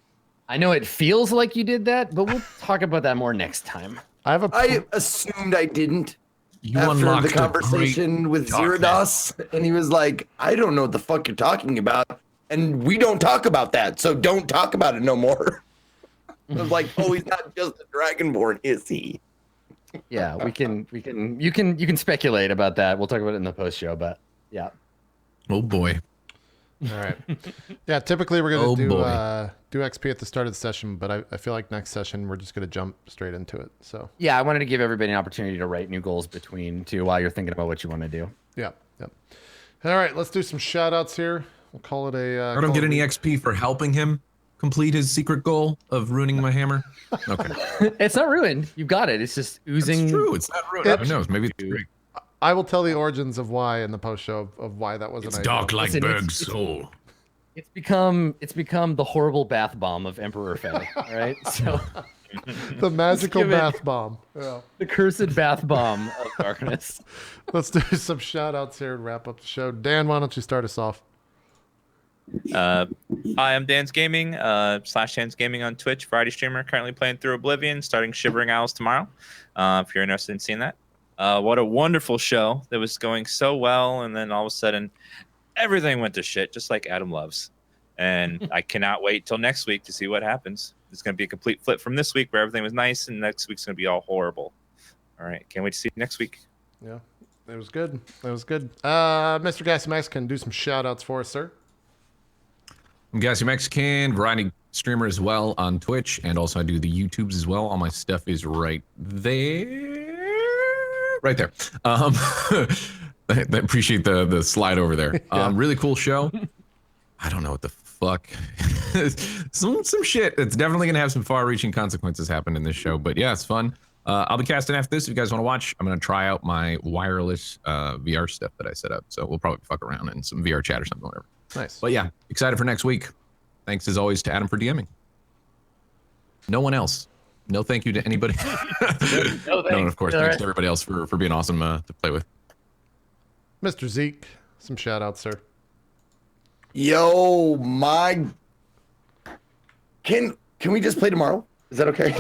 I know it feels like you did that, but we'll talk about that more next time. I assumed I didn't. You After unlocked the conversation with Zirados, and he was like, I don't know what the fuck you're talking about, and we don't talk about that, so don't talk about it no more. I was like, oh, he's not just a Dragonborn, is he? Yeah, you can speculate about that. We'll talk about it in the post show, but yeah. Oh boy. All right. Yeah, typically we're going to do XP at the start of the session, but I feel like next session we're just going to jump straight into it. So yeah, I wanted to give everybody an opportunity to write new goals between two while you're thinking about what you want to do. Yeah. All right, let's do some shout outs here. We'll call it a... I don't get any XP for helping him complete his secret goal of ruining my hammer. Okay. It's not ruined. You've got it. It's just oozing. It's true. It's not ruined. Who knows? Maybe it's great. I will tell the origins of why in the post show of why that wasn't. It's dark like Berg's soul. It's become the horrible bath bomb of Emperor Faye. All right, so the magical bath bomb. Yeah. The cursed bath bomb of darkness. Let's do some shout outs here and wrap up the show. Dan, why don't you start us off? Hi, I'm DansGaming, /DansGaming on Twitch, variety streamer, currently playing through Oblivion, starting Shivering Owls tomorrow. If you're interested in seeing that. What a wonderful show that was going so well, and then all of a sudden everything went to shit, just like Adam loves. And I cannot wait till next week to see what happens. It's going to be a complete flip from this week where everything was nice, and next week's going to be all horrible. All right, can't wait to see you next week. Yeah, it was good. Mr. GassyMexican, do some shout outs for us, sir. I'm GassyMexican, variety streamer as well on Twitch, and also I do the YouTubes as well. All my stuff is right there. Right there. I appreciate the slide over there. Yeah. Really cool show. I don't know what the fuck. some shit. It's definitely gonna have some far-reaching consequences happen in this show, but yeah, it's fun. I'll be casting after this. If you guys want to watch, I'm gonna try out my wireless VR stuff that I set up. So we'll probably fuck around in some VR chat or something, whatever. Nice. But yeah, excited for next week. Thanks as always to Adam for DMing. No one else. No thank you to anybody. No, and of course, thanks to everybody else for being awesome to play with. Mr. Zeke, some shout outs, sir. Yo, my. Can we just play tomorrow? Is that okay?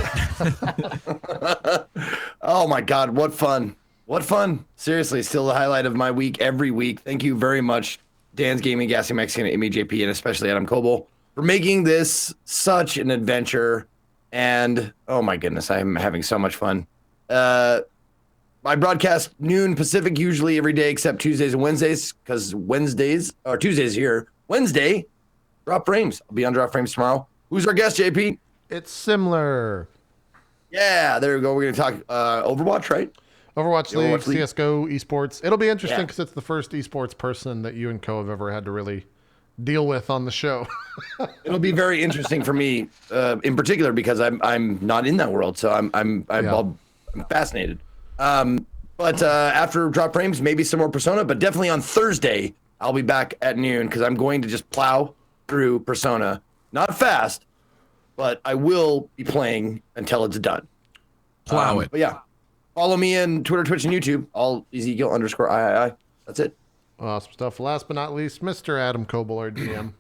Oh my God, what fun. What fun. Seriously, still the highlight of my week every week. Thank you very much, DansGaming, GassyMexican, itmeJP, and especially Adam Coble for making this such an adventure. And oh my goodness, I'm having so much fun. I broadcast noon Pacific usually every day except Tuesdays and Wednesdays because Tuesdays here. Wednesday, Drop Frames. I'll be on Drop Frames tomorrow. Who's our guest, JP? It's similar. Yeah, there we go. We're going to talk Overwatch, right? Overwatch League, Overwatch League. CSGO, esports. It'll be interesting Yeah. because it's the first esports person that you and Co have ever had to really deal with on the show. It'll be very interesting for me, in particular, because I'm not in that world, so I'm fascinated. But after Drop Frames, maybe some more Persona, but definitely on Thursday I'll be back at noon because I'm going to just plow through Persona, not fast, but I will be playing until it's done. Plow it. But yeah, follow me on Twitter, Twitch, and YouTube. All Ezekiel_III. That's it. Awesome stuff. Last but not least, Mr. Adam Coble, our GM.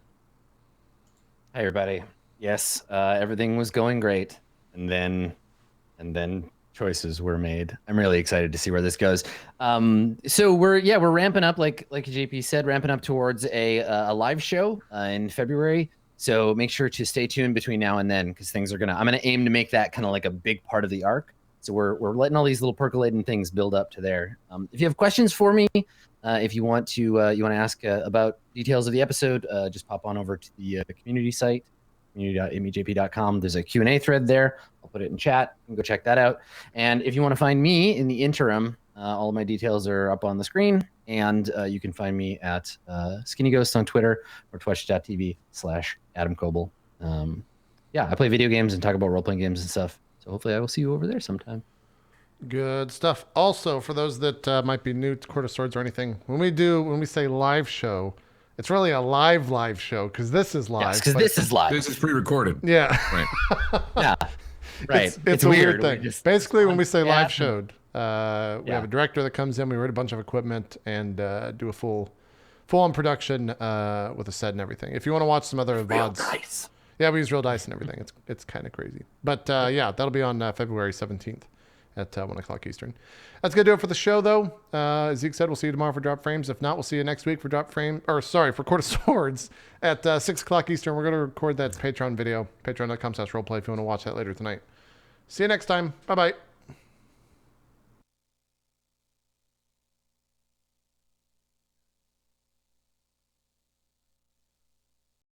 Hi, everybody. Yes, everything was going great, and then choices were made. I'm really excited to see where this goes. So we're ramping up, like JP said, ramping up towards a live show in February. So make sure to stay tuned between now and then because I'm gonna aim to make that kind of like a big part of the arc. So we're letting all these little percolating things build up to there. If you have questions for me, if you want to ask about details of the episode, just pop on over to the community site, community.itmeJP.com. There's a Q&A thread there. I'll put it in chat. You can go check that out. And if you want to find me in the interim, all of my details are up on the screen. And you can find me at skinnyghost on Twitter or twitch.tv/Adam Coble. Yeah, I play video games and talk about role-playing games and stuff. So hopefully I will see you over there sometime. Good stuff. Also, for those that might be new to Court of Swords or anything, when we say live show, it's really a live show because this is live. Yes, because but- this is live. This is pre-recorded. Yeah. Right. Yeah. Right. It's a weird thing. We just- Basically, when we say live Yeah. showed, we have a director that comes in, we write a bunch of equipment, and do a full-on production with a set and everything. If you want to watch some other VODs. Nice. Yeah, we use real dice and everything. It's kind of crazy. But yeah, that'll be on February 17th at 1 o'clock Eastern. That's going to do it for the show, though. As Zeke said, we'll see you tomorrow for Drop Frames. If not, we'll see you next week for for Court of Swords at 6 o'clock Eastern. We're going to record that Patreon video, patreon.com/roleplay if you want to watch that later tonight. See you next time. Bye-bye.